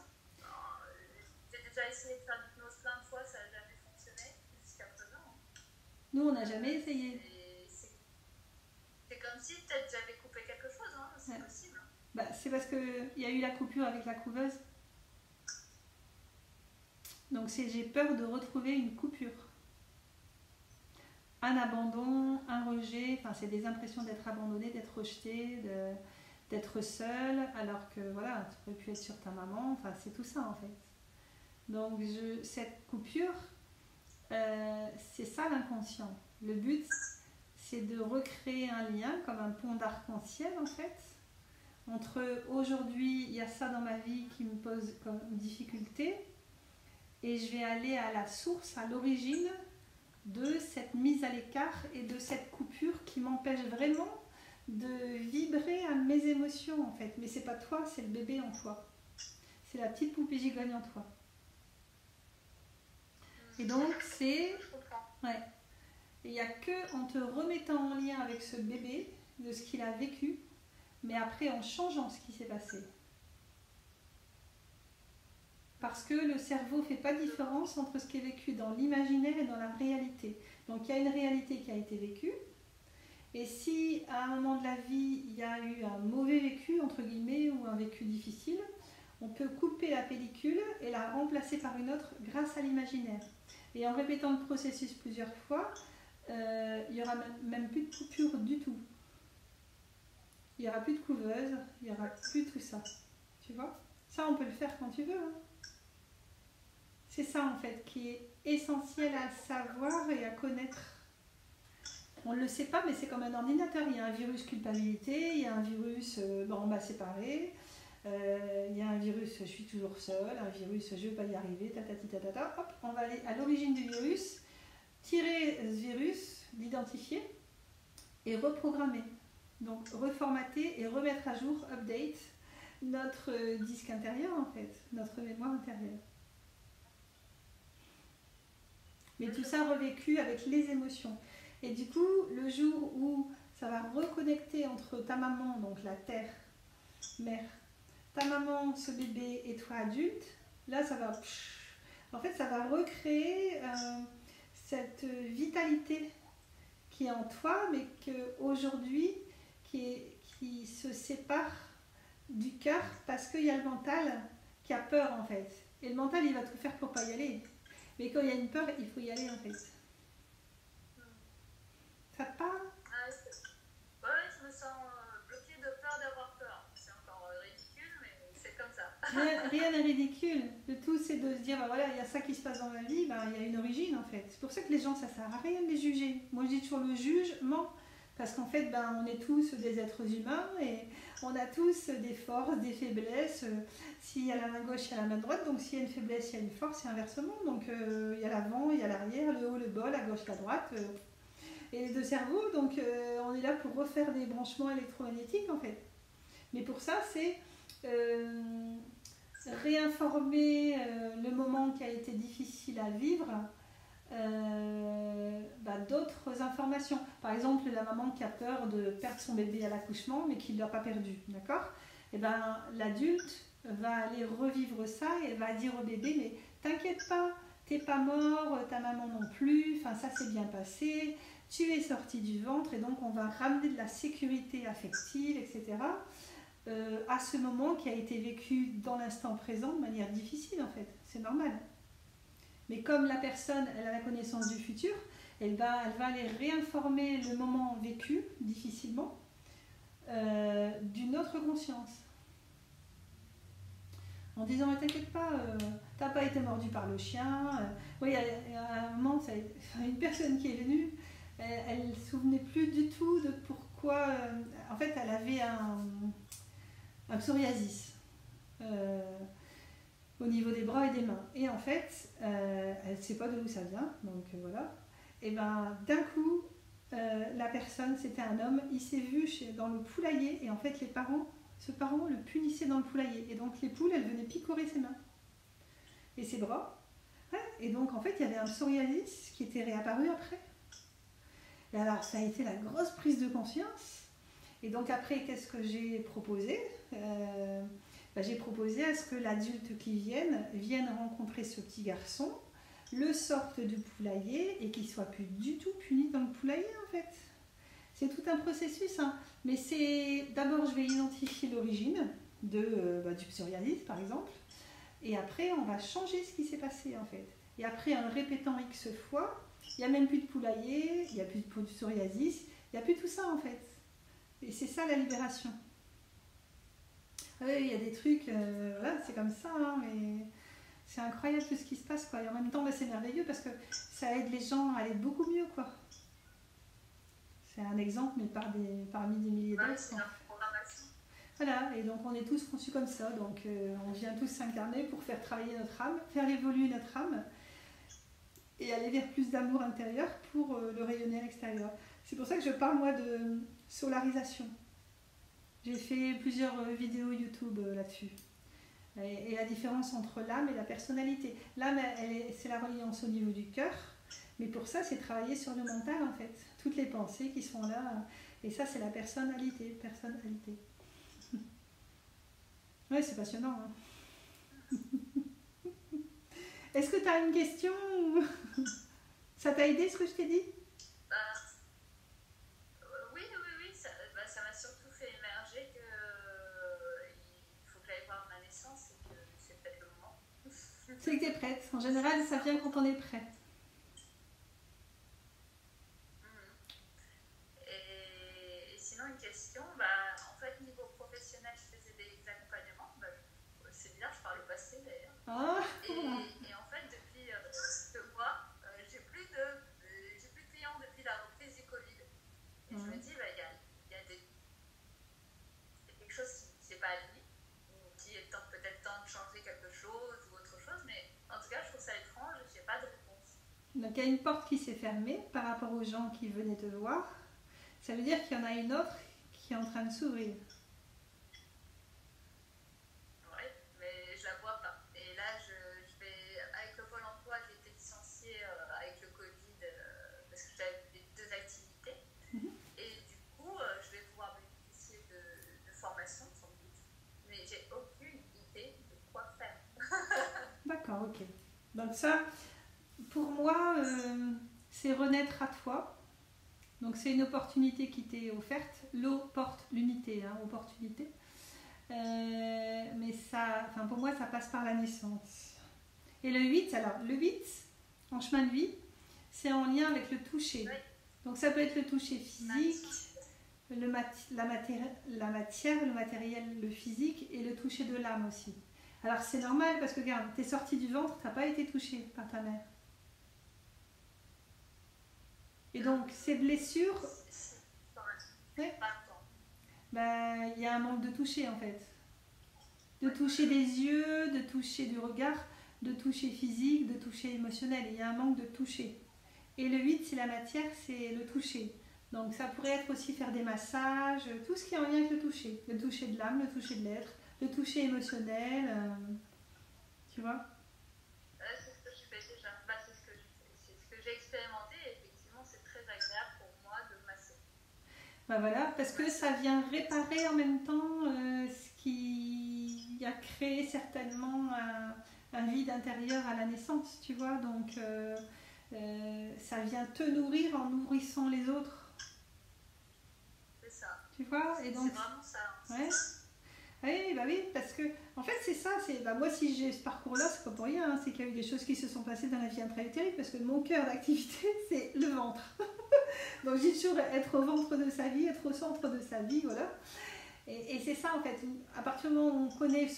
J'ai déjà essayé de faire l'hypnose plein de fois, ça n'a jamais fonctionné jusqu'à présent. Nous, on n'a jamais essayé. C'est comme si peut-être j'avais coupé quelque chose, hein, c'est possible. Bah, c'est parce qu'il y a eu la coupure avec la couveuse. Donc j'ai peur de retrouver une coupure. Un abandon, un rejet, enfin c'est des impressions d'être abandonné, d'être rejeté, d'être seul, alors que voilà, tu aurais pu être sur ta maman, enfin c'est tout ça en fait. Donc cette coupure, c'est ça l'inconscient. Le but, c'est de recréer un lien comme un pont d'arc-en-ciel en fait, entre aujourd'hui, il y a ça dans ma vie qui me pose comme difficulté, et je vais aller à la source, à l'origine de cette mise à l'écart et de cette coupure qui m'empêche vraiment de vibrer à mes émotions en fait. Mais c'est pas toi, c'est le bébé en toi. C'est la petite poupée gigogne en toi. Et donc c'est... Ouais. Il n'y a que en te remettant en lien avec ce bébé, de ce qu'il a vécu, mais après en changeant ce qui s'est passé. Parce que le cerveau ne fait pas différence entre ce qui est vécu dans l'imaginaire et dans la réalité. Donc il y a une réalité qui a été vécue, et si à un moment de la vie il y a eu un mauvais vécu, entre guillemets, ou un vécu difficile, on peut couper la pellicule et la remplacer par une autre grâce à l'imaginaire. Et en répétant le processus plusieurs fois, il n'y aura même plus de coupure du tout. Il n'y aura plus de couveuse, il n'y aura plus tout ça. Tu vois? Ça, on peut le faire quand tu veux. Hein. C'est ça, en fait, qui est essentiel à savoir et à connaître. On ne le sait pas, mais c'est comme un ordinateur. Il y a un virus culpabilité, il y a un virus on m'a séparé, il y a un virus je suis toujours seule, un virus je ne vais pas y arriver, tatati tatata. Hop, on va aller à l'origine du virus, tirer ce virus, l'identifier et reprogrammer. Donc reformater et remettre à jour, update, notre disque intérieur en fait, notre mémoire intérieure. Mais tout ça revécu avec les émotions. Et du coup, le jour où ça va reconnecter entre ta maman, donc la terre, mère, ta maman, ce bébé et toi adulte, là ça va... En fait, ça va recréer cette vitalité qui est en toi, mais qu'aujourd'hui, qui se sépare du cœur parce qu'il y a le mental qui a peur en fait. Et le mental, il va tout faire pour pas y aller. Mais quand il y a une peur, il faut y aller en fait. Ça te parle? Ouais, je me sens bloquée de peur d'avoir peur. C'est encore ridicule, mais c'est comme ça. Rien n'est ridicule. Le tout, c'est de se dire, bah voilà, il y a ça qui se passe dans ma vie, bah, il y a une origine en fait. C'est pour ça que les gens, ça sert à rien de les juger. Moi, je dis toujours le jugement, parce qu'en fait, bah, on est tous des êtres humains et on a tous des forces, des faiblesses. S'il y a la main gauche, il y a la main droite. Donc, s'il y a une faiblesse, il y a une force et inversement. Donc, il y a l'avant, il y a l'arrière, le haut, le bas, la gauche, la droite. Et les deux cerveaux, donc on est là pour refaire des branchements électromagnétiques en fait. Mais pour ça, c'est réinformer le moment qui a été difficile à vivre d'autres informations. Par exemple, la maman qui a peur de perdre son bébé à l'accouchement, mais qui ne l'a pas perdu, d'accord? Et ben l'adulte va aller revivre ça et va dire au bébé, mais t'inquiète pas, t'es pas mort, ta maman non plus, enfin ça s'est bien passé. Tu es sorti du ventre et donc on va ramener de la sécurité affective, etc. À ce moment qui a été vécu dans l'instant présent de manière difficile en fait. C'est normal. Mais comme la personne, elle a la connaissance du futur, elle va aller réinformer le moment vécu difficilement d'une autre conscience. En disant, mais t'inquiète pas, t'as pas été mordu par le chien. Oui, il y a un moment, une personne qui est venue, elle ne se souvenait plus du tout de pourquoi. En fait, elle avait un psoriasis au niveau des bras et des mains. Et en fait, elle ne sait pas d'où ça vient. Donc voilà. Et ben d'un coup, la personne, c'était un homme, il s'est vu dans le poulailler. Et en fait, ce parent le punissait dans le poulailler. Et donc les poules, elles venaient picorer ses mains et ses bras. Ouais. Et donc en fait, il y avait un psoriasis qui était réapparu après. Et alors, ça a été la grosse prise de conscience. Et donc après, qu'est-ce que j'ai proposé? J'ai proposé à ce que l'adulte qui vienne rencontrer ce petit garçon, le sorte du poulailler et qu'il ne soit plus du tout puni dans le poulailler en fait. C'est tout un processus. Hein. Mais c'est d'abord, je vais identifier l'origine du psoriasis par exemple. Et après, on va changer ce qui s'est passé en fait. Et après, en le répétant X fois, il n'y a même plus de poulailler, il n'y a plus de psoriasis, il n'y a plus tout ça en fait. Et c'est ça la libération. Oui, il y a des trucs, voilà, c'est comme ça, hein, mais c'est incroyable tout ce qui se passe, quoi. Et en même temps, c'est merveilleux parce que ça aide les gens à aller beaucoup mieux, quoi. C'est un exemple, mais parmi des milliers d'autres. C'est la programmation. Voilà, et donc on est tous conçus comme ça, donc on vient tous s'incarner pour faire travailler notre âme, faire évoluer notre âme et aller vers plus d'amour intérieur pour le rayonner à l'extérieur. C'est pour ça que je parle, moi, de solarisation. J'ai fait plusieurs vidéos YouTube là-dessus. Et la différence entre l'âme et la personnalité. L'âme, c'est la reliance au niveau du cœur, mais pour ça, c'est travailler sur le mental, en fait. Toutes les pensées qui sont là. Et ça, c'est la personnalité. Oui, c'est passionnant. Hein. Est-ce que tu as une question? Ça t'a aidé ce que je t'ai dit? Oui, ça m'a surtout fait émerger qu'il faut que j'aille voir ma naissance et que c'est peut-être le moment. C'est que tu es prête. En général, ça vient quand on est prête. Et sinon, une question, en fait, Et en fait, depuis 2 mois, j'ai plus de clients depuis la reprise du Covid. Et je me dis, bah, il y a quelque chose qui n'est pas aligné, ou qui est peut-être temps de changer quelque chose ou autre chose, mais en tout cas, je trouve ça étrange et je n'ai pas de réponse. Donc il y a une porte qui s'est fermée par rapport aux gens qui venaient te voir. Ça veut dire qu'il y en a une autre qui est en train de s'ouvrir. Oui, mais je la vois pas. Et là, je vais, avec le Pôle emploi, j'ai été licenciée avec le Covid parce que j'avais les 2 activités. Et du coup, je vais pouvoir bénéficier de formations, sans doute. Mais j'ai aucune idée de quoi faire. D'accord, ok. Donc ça, pour moi, c'est renaître à toi. Donc c'est une opportunité qui t'est offerte. L'eau porte l'unité, hein, opportunité. Mais ça, enfin pour moi, ça passe par la naissance. Et le 8, alors le 8, en chemin de vie, c'est en lien avec le toucher. Oui. Donc ça peut être le toucher physique, la matière, le matériel, le physique et le toucher de l'âme aussi. Alors c'est normal parce que regarde, t'es sortie du ventre, t'as pas été touchée par ta mère. Et donc ces blessures, ouais, ben, y a un manque de toucher en fait. De toucher des yeux, de toucher du regard, de toucher physique, de toucher émotionnel. Il y a un manque de toucher. Et le 8, c'est la matière, c'est le toucher. Donc ça pourrait être aussi faire des massages, tout ce qui est en lien avec le toucher. Le toucher de l'âme, le toucher de l'être, le toucher émotionnel. Tu vois ? C'est ce que je fais déjà. Bah, c'est ce que j'ai expérimenté. Et effectivement, c'est très agréable pour moi de masser. Ben voilà, parce que ça vient réparer en même temps ce qui a créé certainement un vide intérieur à la naissance, tu vois. Donc ça vient te nourrir en nourrissant les autres. C'est ça. Tu vois, et donc, c'est vraiment ça. Hein. Ouais. Oui, bah oui, parce que en fait c'est ça, moi si j'ai ce parcours-là, c'est pas pour rien, hein, c'est qu'il y a eu des choses qui se sont passées dans la vie intra-utérine, parce que mon cœur d'activité c'est le ventre. Donc j'ai toujours être au ventre de sa vie, être au centre de sa vie, voilà. Et c'est ça en fait, à partir du moment où on connaît,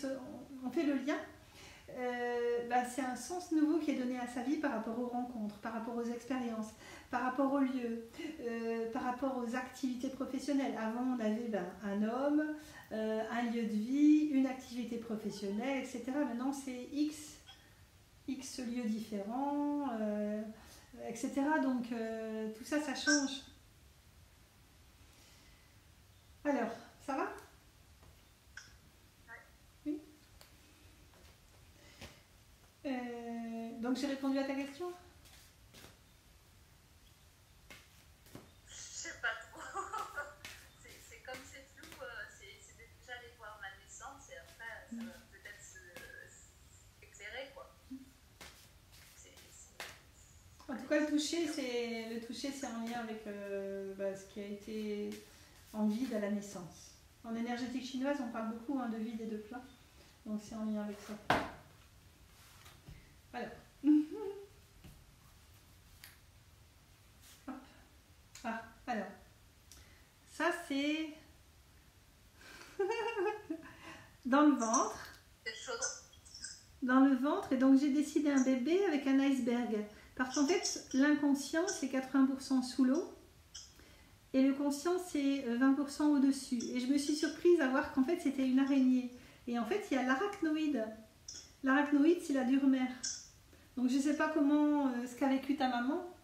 on fait le lien, bah, c'est un sens nouveau qui est donné à sa vie par rapport aux rencontres, par rapport aux expériences, par rapport aux lieux, par rapport aux activités professionnelles. Avant, on avait un homme, un lieu de vie, une activité professionnelle, etc. Maintenant, c'est X lieux différents, etc. Donc, tout ça, ça change. Alors, ça va ? Oui. Donc, j'ai répondu à ta question ? En tout cas, le toucher, c'est en lien avec ce qui a été en vide à la naissance. En énergétique chinoise, on parle beaucoup de vide et de plein. Donc, c'est en lien avec ça. Alors. Hop. Ah, alors. Ça, c'est dans le ventre. Dans le ventre. Et donc, j'ai décidé un bébé avec un iceberg. Parce qu'en fait, l'inconscient, c'est 80% sous l'eau et le conscient, c'est 20% au-dessus. Et je me suis surprise à voir qu'en fait, c'était une araignée. Et en fait, il y a l'arachnoïde. L'arachnoïde, c'est la dure-mère. Donc, je ne sais pas ce qu'a vécu ta maman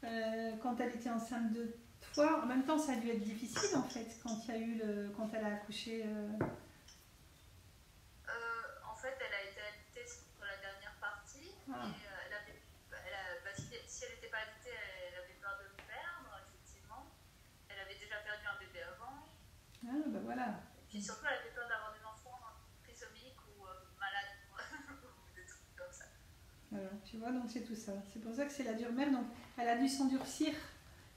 quand elle était enceinte de toi. En même temps, ça a dû être difficile, en fait, quand elle a accouché. En fait, elle a été alitée sur la dernière partie. Ah. Et si elle n'était pas alitée, elle avait peur de le perdre, effectivement. Elle avait déjà perdu un bébé avant. Ah, bah voilà. Et puis surtout, elle avait peur d'avoir des enfants trisomiques ou malades, ou des trucs comme ça. Voilà, tu vois, donc c'est tout ça. C'est pour ça que c'est la dure-mère. Donc, elle a dû s'endurcir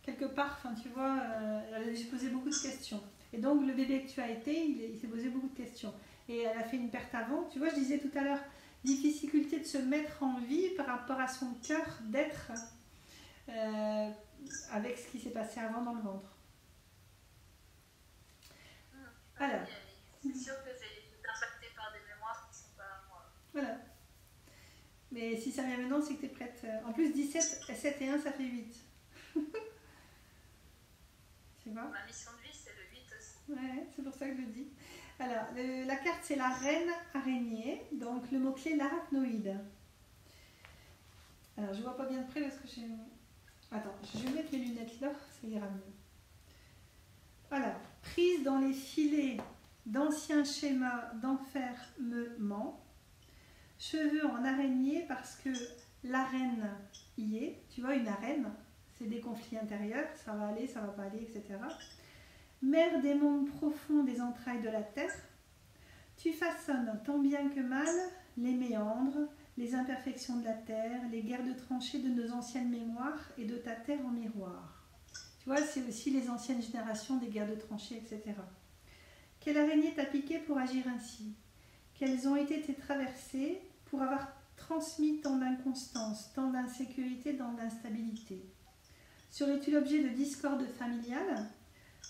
quelque part. Enfin, tu vois, elle a dû se poser beaucoup de questions. Et donc, le bébé que tu as été, il s'est posé beaucoup de questions. Et elle a fait une perte avant. Tu vois, je disais tout à l'heure, difficulté de se mettre en vie par rapport à son cœur d'être avec ce qui s'est passé avant dans le ventre. Alors. C'est sûr que j'ai été impactée par des mémoires qui ne sont pas à moi. Voilà. Mais si ça vient maintenant, c'est que tu es prête. En plus, 17, 7 et 1, ça fait 8. Tu vois? Ma mission de vie, c'est le 8 aussi. Ouais, c'est pour ça que je le dis. Alors, la carte, c'est la reine araignée. Donc, le mot-clé, l'arachnoïde. Alors, je vois pas bien de près parce que j'ai... Attends, je vais mettre mes lunettes là, ça ira mieux. Alors, prise dans les filets d'anciens schémas d'enfermement, cheveux en araignée parce que l'arène y est. Tu vois, une arène, c'est des conflits intérieurs, ça va aller, ça va pas aller, etc. Mère des mondes profonds des entrailles de la terre, tu façonnes tant bien que mal les méandres, les imperfections de la terre, les guerres de tranchées de nos anciennes mémoires et de ta terre en miroir. Tu vois, c'est aussi les anciennes générations des guerres de tranchées, etc. Quelle araignée t'a piqué pour agir ainsi? Quelles ont été tes traversées pour avoir transmis tant d'inconstance, tant d'insécurité, tant d'instabilité? Serais-tu l'objet de discorde familiale,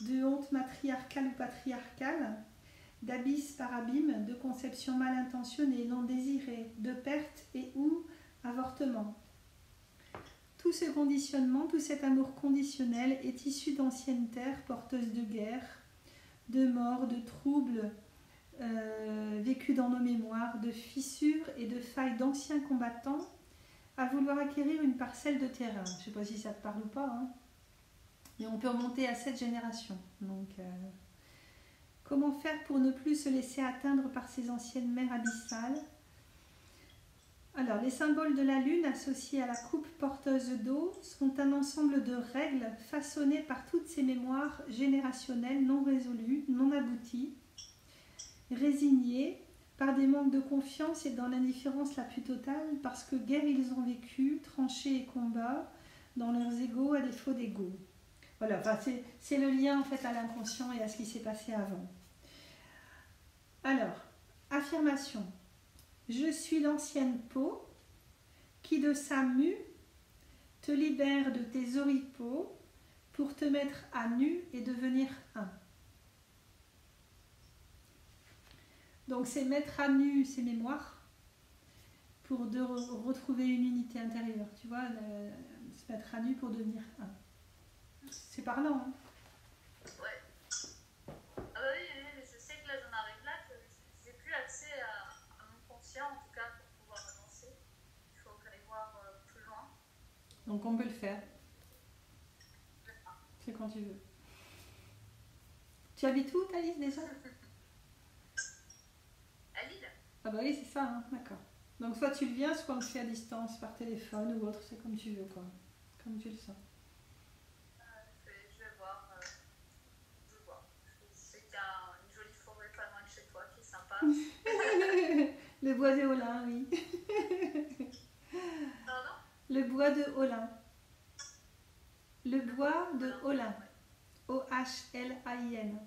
de honte matriarcale ou patriarcale, d'abysse par abîme, de conception mal intentionnée, non désirée, de perte et ou avortement? Tout ce conditionnement, tout cet amour conditionnel est issu d'anciennes terres porteuses de guerre, de mort, de troubles vécus dans nos mémoires, de fissures et de failles d'anciens combattants à vouloir acquérir une parcelle de terrain. Je ne sais pas si ça te parle ou pas, hein. Mais on peut remonter à cette génération. Donc, comment faire pour ne plus se laisser atteindre par ces anciennes mers abyssales? Alors, les symboles de la lune associés à la coupe porteuse d'eau sont un ensemble de règles façonnées par toutes ces mémoires générationnelles non résolues, non abouties, résignées par des manques de confiance et dans l'indifférence la plus totale parce que guère ils ont vécu, tranchés et combats dans leurs égaux à défaut d'égaux. Voilà, enfin, c'est le lien en fait à l'inconscient et à ce qui s'est passé avant. Alors, affirmation. Je suis l'ancienne peau qui de sa mue te libère de tes oripeaux pour te mettre à nu et devenir un. Donc c'est mettre à nu ses mémoires pour retrouver une unité intérieure, tu vois, se mettre à nu pour devenir un. C'est parlant, hein? Ouais. Ah bah oui, je sais que là j'en arrive là, que j'ai plus accès à mon conscient, en tout cas pour pouvoir avancer. Il faut aller voir plus loin. Donc on peut le faire. C'est quand tu veux. Tu habites où, Thalys, déjà? À Lille. Ah bah oui, c'est ça, hein, d'accord. Donc soit tu le viens, soit on le fait à distance, par téléphone ou autre, c'est comme tu veux, quoi. Comme tu le sens. Je vais voir. Je vais voir. Je sais qu'il y a une jolie forêt pas loin de chez toi qui est sympa. Le bois de Holin, oui. Pardon? Le bois de Holin. Le bois de Holin. O-H-L-A-I-N.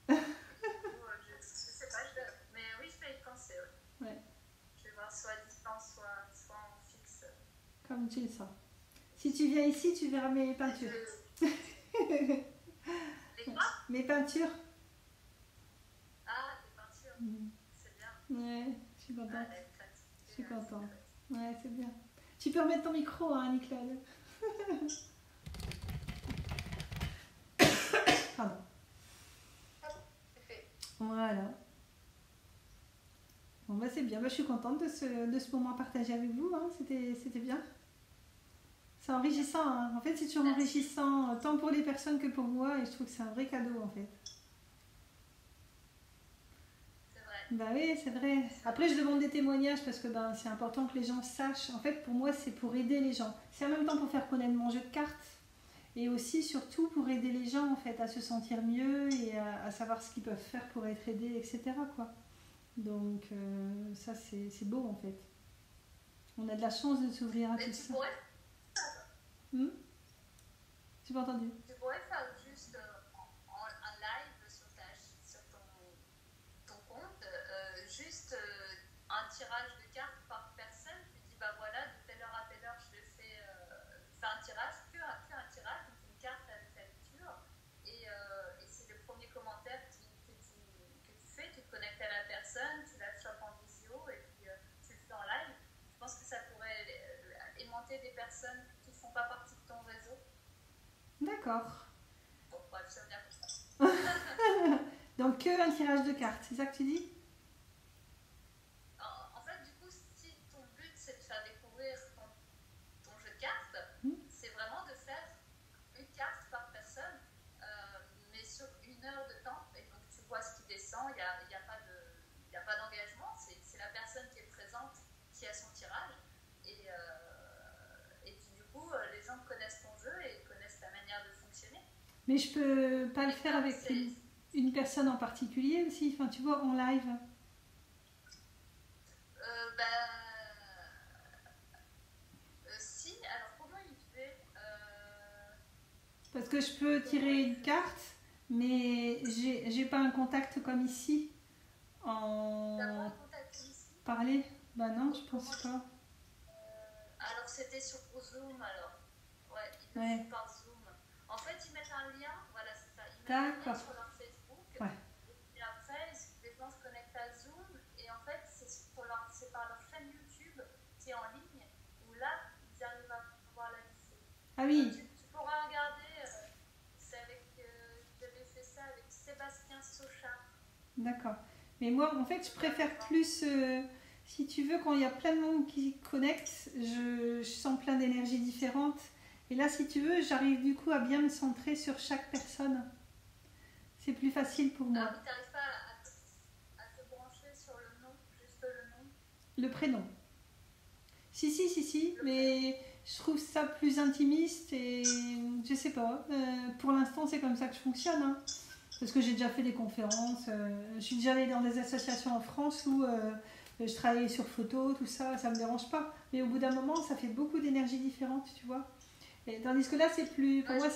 Je sais pas, mais oui, je vais y penser. Ouais. Ouais. Je vais voir soit à distance, soit en fixe. Comme tu le sens. Si tu viens ici, tu verras mes peintures. Les quoi? Mes peintures. Ah, les peintures. C'est bien. Ouais, je suis contente. Ah, Je suis contente. Ouais, c'est bien. Tu peux remettre ton micro, hein, Nicolas. Pardon. C'est fait. Voilà. Bon, bah c'est bien. Bah, je suis contente de ce moment partagé avec vous. Hein. C'était bien. C'est enrichissant. Hein. En fait, c'est toujours enrichissant, tant pour les personnes que pour moi. Et je trouve que c'est un vrai cadeau, en fait. C'est vrai. Bah oui, c'est vrai. Après, je demande des témoignages parce que ben, c'est important que les gens sachent. En fait, pour moi, c'est pour aider les gens. C'est en même temps pour faire connaître mon jeu de cartes. Et aussi, surtout, pour aider les gens, en fait, à se sentir mieux et à savoir ce qu'ils peuvent faire pour être aidés, etc. quoi. Donc, ça, c'est beau, en fait. On a de la chance de s'ouvrir à Mais tout tu ça. pourrais, J'ai pas entendu. tu pourrais faire juste un live sur ton compte, juste un tirage de cartes par personne. Tu dis, bah voilà, de telle heure à telle heure, je fais un tirage, que un tirage, donc une carte avec la lecture. Et c'est le premier commentaire que tu fais, tu te connectes à la personne, tu la chopes en visio, et puis personnes qui ne font pas partie de ton réseau. D'accord. Bon, bref, ça veut dire comme ça. Donc que un tirage de cartes, c'est ça que tu dis? En fait, du coup, si ton but c'est de faire découvrir ton jeu de cartes, c'est vraiment de faire une carte par personne, mais sur 1 heure de temps. Et donc, tu vois ce qui descend, il n'y a pas d'engagement, c'est la personne qui est présente qui a son tirage. Et puis, du coup, les gens connaissent ton jeu et connaissent ta manière de fonctionner. Mais je peux pas le faire avec une personne en particulier aussi, enfin tu vois, en live. Si, alors comment il fait Parce que je peux tirer une carte, mais j'ai pas un contact comme ici. T'as pas un contact ici? Parler? Bah non, je pense pas. Alors c'était sur Zoom alors. Ouais, ils le font par Zoom. En fait, ils mettent un lien, voilà, c'est ça. Ils mettent un lien sur leur Facebook. Ouais. Et après, les gens se connectent à Zoom. Et en fait, c'est par leur chaîne YouTube qui est en ligne où là, ils arrivent à pouvoir la visser. Ah oui. Tu pourras regarder. J'avais fait ça avec Sébastien Sochard. D'accord. Mais moi, en fait, je préfère plus, si tu veux, quand il y a plein de monde qui connecte, je sens plein d'énergies différentes. Et là, si tu veux, j'arrive du coup à bien me centrer sur chaque personne. C'est plus facile pour moi. Ah oui, t'arrives pas à te brancher sur le nom, juste le nom? Le prénom. Si, mais je trouve ça plus intimiste et je sais pas. Pour l'instant, c'est comme ça que je fonctionne. Hein. Parce que j'ai déjà fait des conférences. Je suis déjà allée dans des associations en France où je travaillais sur photo, tout ça, ça me dérange pas. Mais au bout d'un moment, ça fait beaucoup d'énergies différentes, tu vois. Et, tandis que là, c'est plus, pour moi,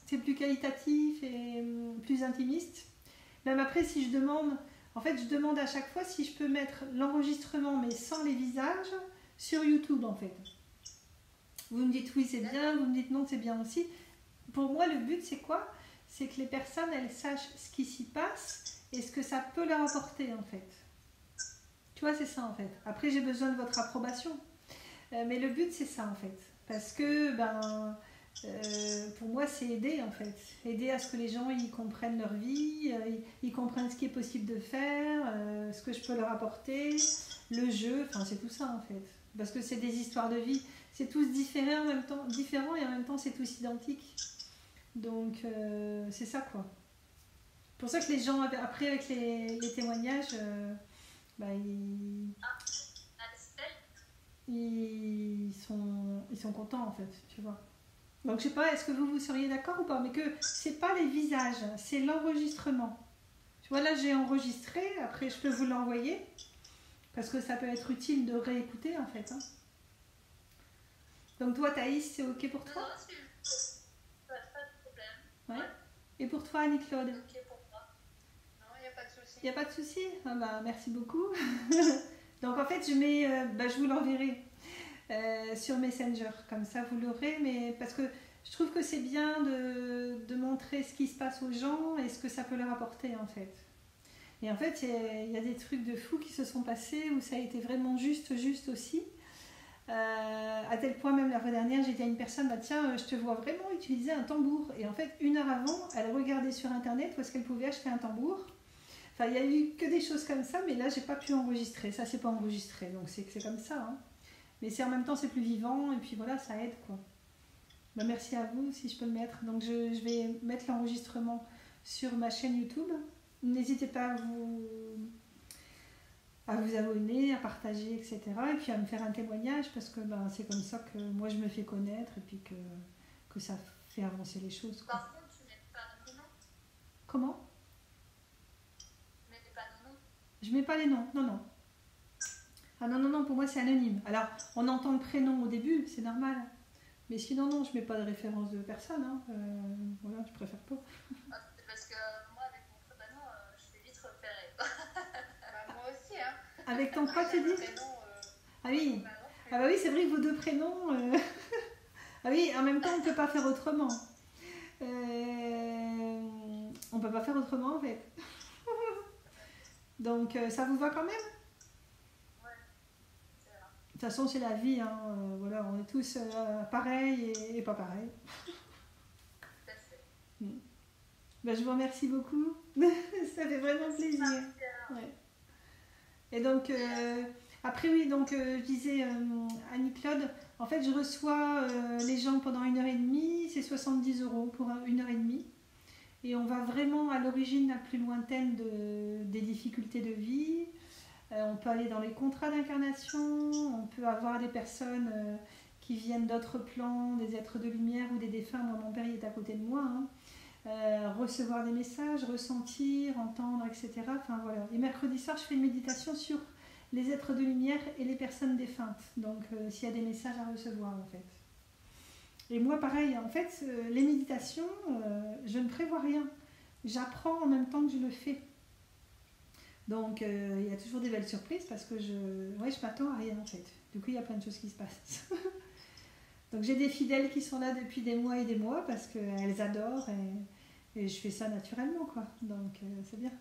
c'est plus qualitatif et plus intimiste. Même après, si je demande, en fait, je demande à chaque fois si je peux mettre l'enregistrement, mais sans les visages, sur YouTube, en fait. Vous me dites oui, c'est bien, vous me dites non, c'est bien aussi. Pour moi, le but, c'est quoi? C'est que les personnes, elles sachent ce qui s'y passe et ce que ça peut leur apporter, en fait. Tu vois, c'est ça, en fait. Après, j'ai besoin de votre approbation. Mais le but, c'est ça, en fait. Parce que, pour moi, c'est aider, en fait. Aider à ce que les gens, ils comprennent leur vie, ils comprennent ce qui est possible de faire, ce que je peux leur apporter, le jeu, enfin, c'est tout ça, en fait. Parce que c'est des histoires de vie. C'est tous différents et en même temps, c'est tous identiques. Donc, c'est ça, quoi. C'est pour ça que les gens, après, avec les témoignages, ils sont contents, en fait, tu vois. Donc, je sais pas, est-ce que vous seriez d'accord ou pas? Mais que c'est pas les visages, c'est l'enregistrement. Tu vois, là, j'ai enregistré, après, je peux vous l'envoyer, parce que ça peut être utile de réécouter, en fait. Hein. Donc, toi, Thaïs, c'est OK pour toi? Pas de problème. Ouais. Et pour toi, Annie-Claude? OK pour moi. Non, il n'y a pas de souci. Il n'y a pas de souci? Ah bah, merci beaucoup. Donc, en fait, je vous l'enverrai sur Messenger. Comme ça, vous l'aurez. Mais parce que je trouve que c'est bien de montrer ce qui se passe aux gens et ce que ça peut leur apporter, en fait. Et en fait, il y a des trucs de fous qui se sont passés où ça a été vraiment juste aussi. À tel point, même la fois dernière, j'ai dit à une personne, bah tiens, je te vois vraiment utiliser un tambour. Et en fait, 1 heure avant, elle regardait sur internet où est-ce qu'elle pouvait acheter un tambour. Enfin, il n'y a eu que des choses comme ça, mais là, j'ai pas pu enregistrer. Ça, c'est pas enregistré, donc c'est comme ça. Hein. Mais c'est en même temps, c'est plus vivant, et puis voilà, ça aide, quoi. Bah, merci à vous, si je peux le mettre. Donc, je vais mettre l'enregistrement sur ma chaîne YouTube. N'hésitez pas à vous abonner, à partager, etc. Et puis à me faire un témoignage parce que c'est comme ça que moi je me fais connaître et puis que ça fait avancer les choses. Quoi. Par contre, tu mets pas de nom? Comment? Tu mets pas de nom? Je mets pas les noms, non. Ah non, pour moi c'est anonyme. Alors, on entend le prénom au début, c'est normal. Mais sinon, non, je mets pas de référence de personne. Hein. Voilà, je préfère pas. Parce que moi, avec mon prénom, je fais vite repérer. Moi aussi, hein. Avec ton quoi, tu dis? Ah oui. Ah bah oui, c'est vrai que vos 2 prénoms... Ah oui, en même temps, on ne peut pas faire autrement. On peut pas faire autrement, en fait. Donc, ça vous va quand même? Ouais, c'est vrai. toute façon, c'est la vie, hein. Voilà, on est tous pareils et pas pareils. Tout à fait. Ben, je vous remercie beaucoup. Ça fait vraiment plaisir. Ouais. Et donc, après, oui, donc je disais, Annie-Claude, en fait, je reçois les gens pendant 1h30, c'est 70 € pour 1h30. Et on va vraiment à l'origine la plus lointaine des difficultés de vie. On peut aller dans les contrats d'incarnation, on peut avoir des personnes qui viennent d'autres plans, des êtres de lumière ou des défunts. Moi, mon père il est à côté de moi. Hein. Recevoir des messages, ressentir, entendre, etc. Enfin, voilà. Et mercredi soir, je fais une méditation sur les êtres de lumière et les personnes défuntes. Donc, s'il y a des messages à recevoir, en fait. Et moi, pareil, en fait, les méditations, je ne prévois rien. J'apprends en même temps que je le fais. Donc, il y a toujours des belles surprises parce que je m'attends à rien, en fait. Du coup, il y a plein de choses qui se passent. Donc, j'ai des fidèles qui sont là depuis des mois et des mois parce qu'elles adorent et je fais ça naturellement, quoi. Donc, c'est bien.